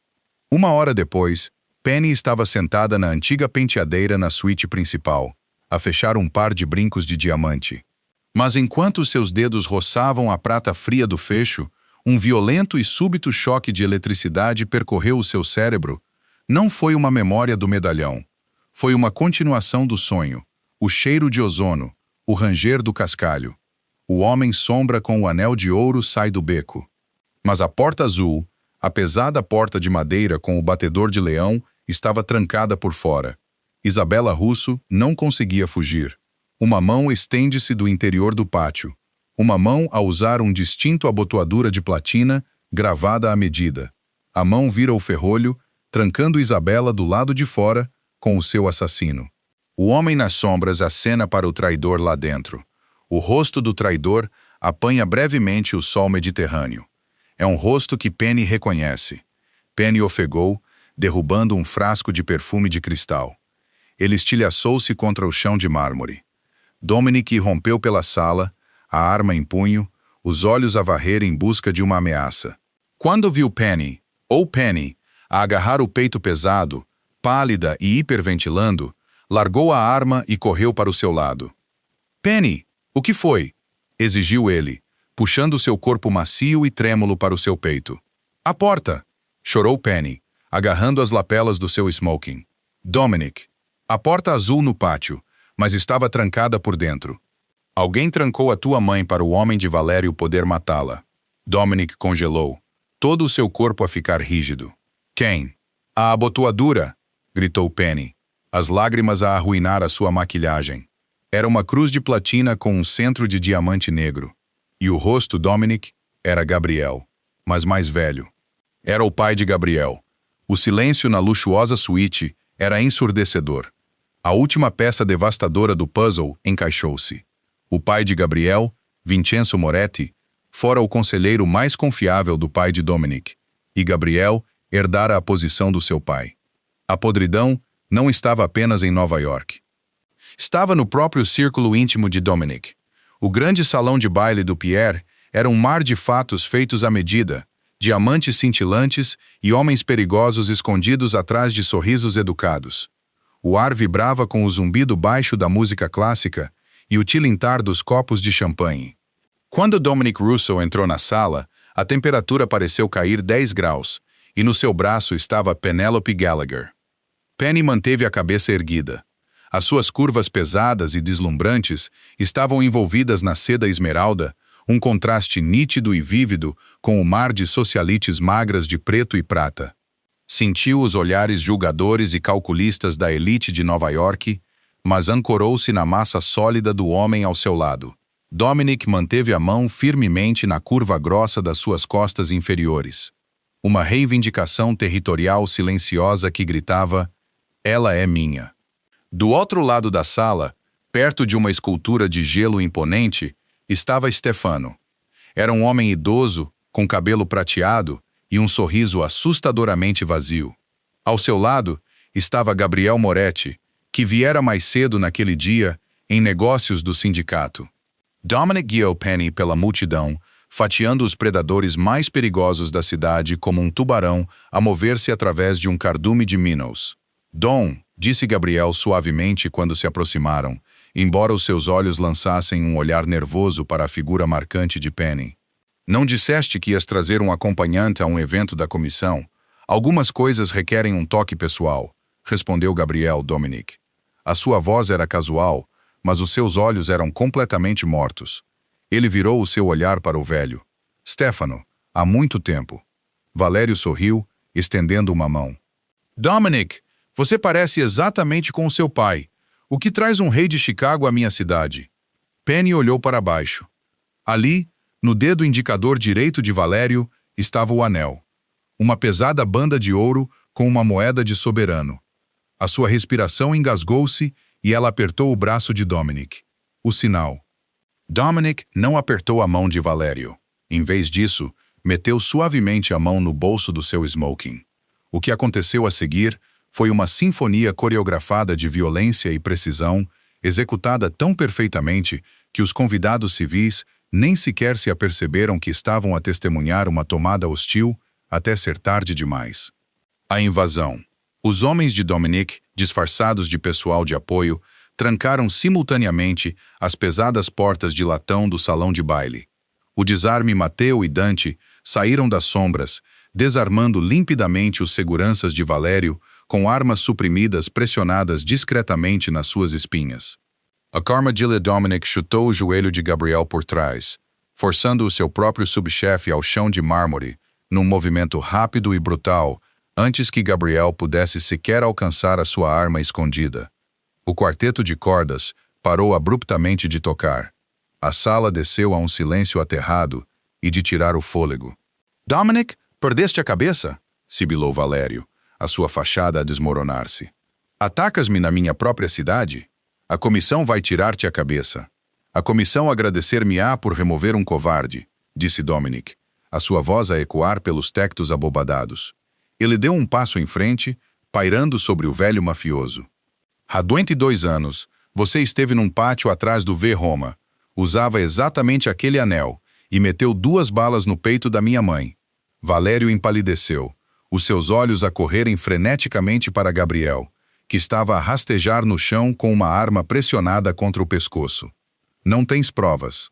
Uma hora depois, Penny estava sentada na antiga penteadeira na suíte principal, a fechar um par de brincos de diamante. Mas enquanto seus dedos roçavam a prata fria do fecho, um violento e súbito choque de eletricidade percorreu o seu cérebro. Não foi uma memória do medalhão. Foi uma continuação do sonho, o cheiro de ozono, o ranger do cascalho. O homem sombra com o anel de ouro sai do beco. Mas a porta azul, a pesada porta de madeira com o batedor de leão, estava trancada por fora. Isabela Russo não conseguia fugir. Uma mão estende-se do interior do pátio. Uma mão a usar um distinto abotoadura de platina, gravada à medida. A mão vira o ferrolho, trancando Isabela do lado de fora com o seu assassino. O homem nas sombras acena para o traidor lá dentro. O rosto do traidor apanha brevemente o sol mediterrâneo. É um rosto que Penny reconhece. Penny ofegou, derrubando um frasco de perfume de cristal. Ele estilhaçou-se contra o chão de mármore. Dominic rompeu pela sala, a arma em punho, os olhos a varrer em busca de uma ameaça. Quando viu Penny, a agarrar o peito pesado, pálida e hiperventilando, largou a arma e correu para o seu lado. "Penny, o que foi?" exigiu ele, puxando seu corpo macio e trêmulo para o seu peito. "A porta!" chorou Penny, agarrando as lapelas do seu smoking. "Dominic, a porta azul no pátio, mas estava trancada por dentro. Alguém trancou a tua mãe para o homem de Valério poder matá-la." Dominic congelou, todo o seu corpo a ficar rígido. "Quem?" "A abotoadura!" gritou Penny, as lágrimas a arruinar a sua maquilhagem. Era uma cruz de platina com um centro de diamante negro. E o rosto Dominic era Gabriel, mas mais velho. Era o pai de Gabriel. O silêncio na luxuosa suíte era ensurdecedor. A última peça devastadora do puzzle encaixou-se. O pai de Gabriel, Vincenzo Moretti, fora o conselheiro mais confiável do pai de Dominic, e Gabriel herdara a posição do seu pai. A podridão não estava apenas em Nova York. Estava no próprio círculo íntimo de Dominic. O grande salão de baile do Pierre era um mar de fatos feitos à medida, diamantes cintilantes e homens perigosos escondidos atrás de sorrisos educados. O ar vibrava com o zumbido baixo da música clássica e o tilintar dos copos de champanhe. Quando Dominic Russo entrou na sala, a temperatura pareceu cair 10 graus, e no seu braço estava Penelope Gallagher. Penny manteve a cabeça erguida. As suas curvas pesadas e deslumbrantes estavam envolvidas na seda esmeralda, um contraste nítido e vívido com o mar de socialites magras de preto e prata. Sentiu os olhares julgadores e calculistas da elite de Nova York, mas ancorou-se na massa sólida do homem ao seu lado. Dominic manteve a mão firmemente na curva grossa das suas costas inferiores. Uma reivindicação territorial silenciosa que gritava: "Ela é minha." Do outro lado da sala, perto de uma escultura de gelo imponente, estava Stefano. Era um homem idoso, com cabelo prateado e um sorriso assustadoramente vazio. Ao seu lado estava Gabriel Moretti, que viera mais cedo naquele dia em negócios do sindicato. Dominic guiou Penny pela multidão, fatiando os predadores mais perigosos da cidade como um tubarão a mover-se através de um cardume de minnows. "Dom", disse Gabriel suavemente quando se aproximaram, embora os seus olhos lançassem um olhar nervoso para a figura marcante de Penny. "Não disseste que ias trazer um acompanhante a um evento da comissão? Algumas coisas requerem um toque pessoal", respondeu Gabriel Dominic. A sua voz era casual, mas os seus olhos eram completamente mortos. Ele virou o seu olhar para o velho. "Stefano, há muito tempo." Valério sorriu, estendendo uma mão. "Dominic, você parece exatamente com o seu pai. O que traz um rei de Chicago à minha cidade?" Penny olhou para baixo. Ali, no dedo indicador direito de Valério, estava o anel. Uma pesada banda de ouro com uma moeda de soberano. A sua respiração engasgou-se e ela apertou o braço de Dominic. O sinal. Dominic não apertou a mão de Valério. Em vez disso, meteu suavemente a mão no bolso do seu smoking. O que aconteceu a seguir foi uma sinfonia coreografada de violência e precisão, executada tão perfeitamente que os convidados civis nem sequer se aperceberam que estavam a testemunhar uma tomada hostil até ser tarde demais. A invasão. Os homens de Dominic, disfarçados de pessoal de apoio, trancaram simultaneamente as pesadas portas de latão do salão de baile. O desarme Mateu e Dante saíram das sombras, desarmando limpidamente os seguranças de Valério com armas suprimidas pressionadas discretamente nas suas espinhas. A armadilha Dominic chutou o joelho de Gabriel por trás, forçando o seu próprio subchefe ao chão de mármore, num movimento rápido e brutal, antes que Gabriel pudesse sequer alcançar a sua arma escondida. O quarteto de cordas parou abruptamente de tocar. A sala desceu a um silêncio aterrado e de tirar o fôlego. "Dominic, perdeste a cabeça?" sibilou Valério, a sua fachada a desmoronar-se. Atacas-me na minha própria cidade? A comissão vai tirar-te a cabeça. A comissão agradecer-me-á por remover um covarde, disse Dominic, a sua voz a ecoar pelos tectos abobadados. Ele deu um passo em frente, pairando sobre o velho mafioso. Há 22 anos, você esteve num pátio atrás do V Roma, usava exatamente aquele anel e meteu 2 balas no peito da minha mãe. Valério empalideceu, os seus olhos a correrem freneticamente para Gabriel, que estava a rastejar no chão com uma arma pressionada contra o pescoço. Não tens provas.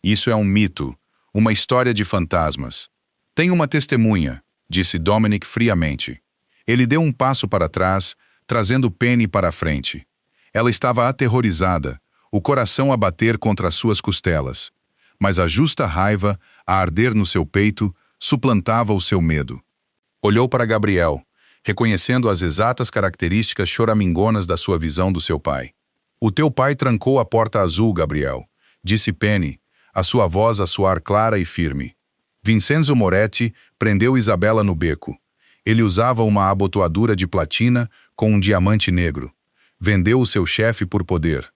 Isso é um mito, uma história de fantasmas. Tem uma testemunha, disse Dominic friamente. Ele deu um passo para trás, trazendo Penny para a frente. Ela estava aterrorizada, o coração a bater contra as suas costelas. Mas a justa raiva, a arder no seu peito, suplantava o seu medo. Olhou para Gabriel, reconhecendo as exatas características choramingonas da sua visão do seu pai. O teu pai trancou a porta azul, Gabriel, disse Penny, a sua voz a soar clara e firme. Vincenzo Moretti prendeu Isabela no beco. Ele usava uma abotoadura de platina com um diamante negro. Vendeu o seu chefe por poder.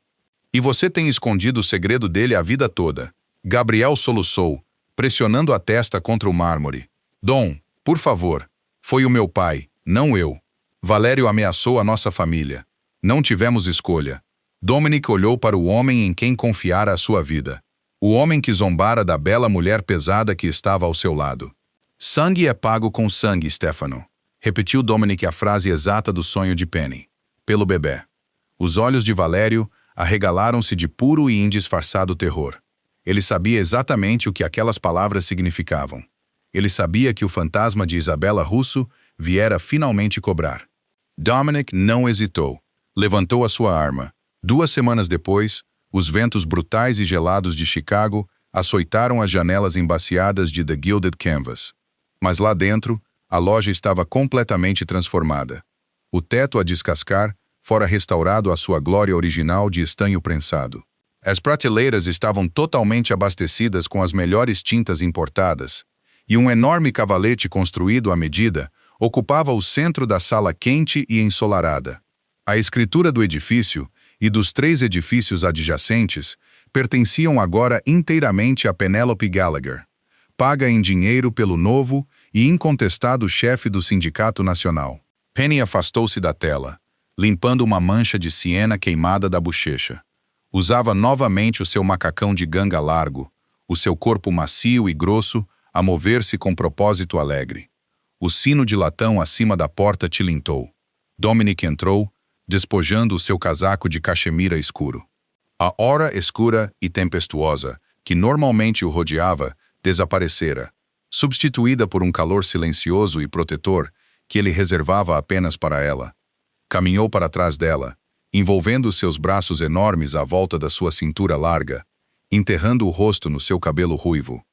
E você tem escondido o segredo dele a vida toda. Gabriel soluçou, pressionando a testa contra o mármore. Dom, por favor, foi o meu pai, não eu. Valério ameaçou a nossa família. Não tivemos escolha. Dominic olhou para o homem em quem confiara a sua vida. O homem que zombara da bela mulher pesada que estava ao seu lado. Sangue é pago com sangue, Stefano. Repetiu Dominic a frase exata do sonho de Penny. Pelo bebê. Os olhos de Valério arregalaram-se de puro e indisfarçado terror. Ele sabia exatamente o que aquelas palavras significavam. Ele sabia que o fantasma de Isabela Russo viera finalmente cobrar. Dominic não hesitou. Levantou a sua arma. 2 semanas depois, os ventos brutais e gelados de Chicago açoitaram as janelas embaciadas de The Gilded Canvas. Mas lá dentro, a loja estava completamente transformada. O teto a descascar fora restaurado à sua glória original de estanho prensado. As prateleiras estavam totalmente abastecidas com as melhores tintas importadas, e um enorme cavalete construído à medida ocupava o centro da sala quente e ensolarada. A escritura do edifício e dos 3 edifícios adjacentes pertenciam agora inteiramente a Penelope Gallagher, paga em dinheiro pelo novo e incontestado chefe do Sindicato Nacional. Penny afastou-se da tela, limpando uma mancha de siena queimada da bochecha. Usava novamente o seu macacão de ganga largo, o seu corpo macio e grosso a mover-se com propósito alegre. O sino de latão acima da porta tilintou. Dominic entrou, despojando o seu casaco de cachemira escuro. A hora escura e tempestuosa, que normalmente o rodeava, desaparecera, substituída por um calor silencioso e protetor que ele reservava apenas para ela. Caminhou para trás dela, envolvendo seus braços enormes à volta da sua cintura larga, enterrando o rosto no seu cabelo ruivo.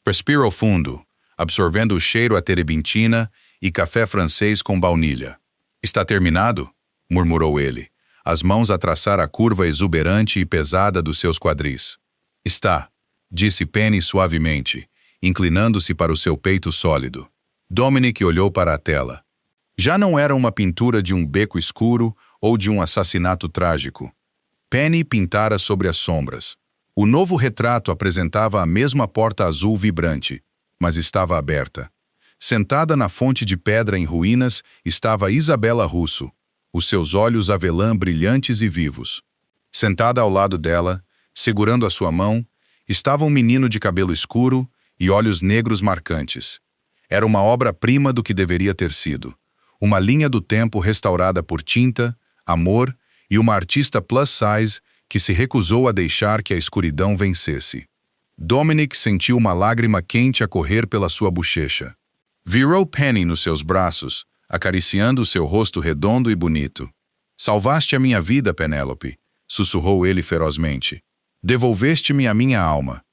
Respirou fundo, absorvendo o cheiro a terebintina e café francês com baunilha. Está terminado? Murmurou ele, as mãos a traçar a curva exuberante e pesada dos seus quadris. Está, disse Penny suavemente, inclinando-se para o seu peito sólido. Dominic olhou para a tela. Já não era uma pintura de um beco escuro ou de um assassinato trágico. Penny pintara sobre as sombras. O novo retrato apresentava a mesma porta azul vibrante, mas estava aberta. Sentada na fonte de pedra em ruínas estava Isabela Russo, os seus olhos avelã brilhantes e vivos. Sentada ao lado dela, segurando a sua mão, estava um menino de cabelo escuro e olhos negros marcantes. Era uma obra-prima do que deveria ter sido. Uma linha do tempo restaurada por tinta, amor e uma artista plus size que se recusou a deixar que a escuridão vencesse. Dominic sentiu uma lágrima quente a correr pela sua bochecha. Virou Penny nos seus braços, acariciando o seu rosto redondo e bonito. Salvaste a minha vida, Penélope, sussurrou ele ferozmente. Devolveste-me a minha alma.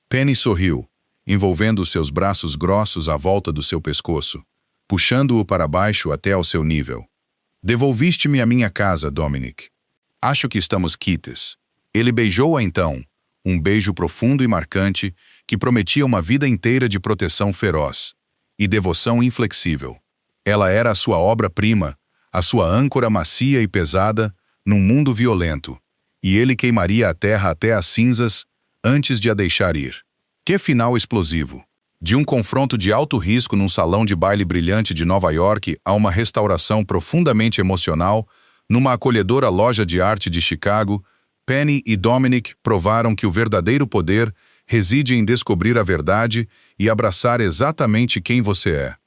Penny sorriu, envolvendo os seus braços grossos à volta do seu pescoço, puxando-o para baixo até ao seu nível. Devolviste-me a minha casa, Dominic. Acho que estamos quites. Ele beijou-a então, um beijo profundo e marcante que prometia uma vida inteira de proteção feroz e devoção inflexível. Ela era a sua obra-prima, a sua âncora macia e pesada, num mundo violento, e ele queimaria a terra até as cinzas antes de a deixar ir. Que final explosivo! De um confronto de alto risco num salão de baile brilhante de Nova York a uma restauração profundamente emocional, numa acolhedora loja de arte de Chicago, Penny e Dominic provaram que o verdadeiro poder reside em descobrir a verdade e abraçar exatamente quem você é.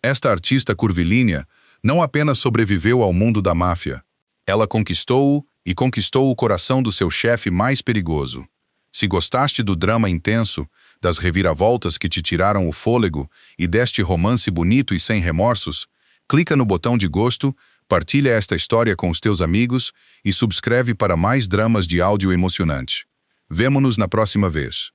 Esta artista curvilínea não apenas sobreviveu ao mundo da máfia, ela conquistou-o e conquistou o coração do seu chefe mais perigoso. Se gostaste do drama intenso, das reviravoltas que te tiraram o fôlego e deste romance bonito e sem remorsos, clica no botão de gosto, partilha esta história com os teus amigos e subscreve para mais dramas de áudio emocionante. Vemo-nos na próxima vez.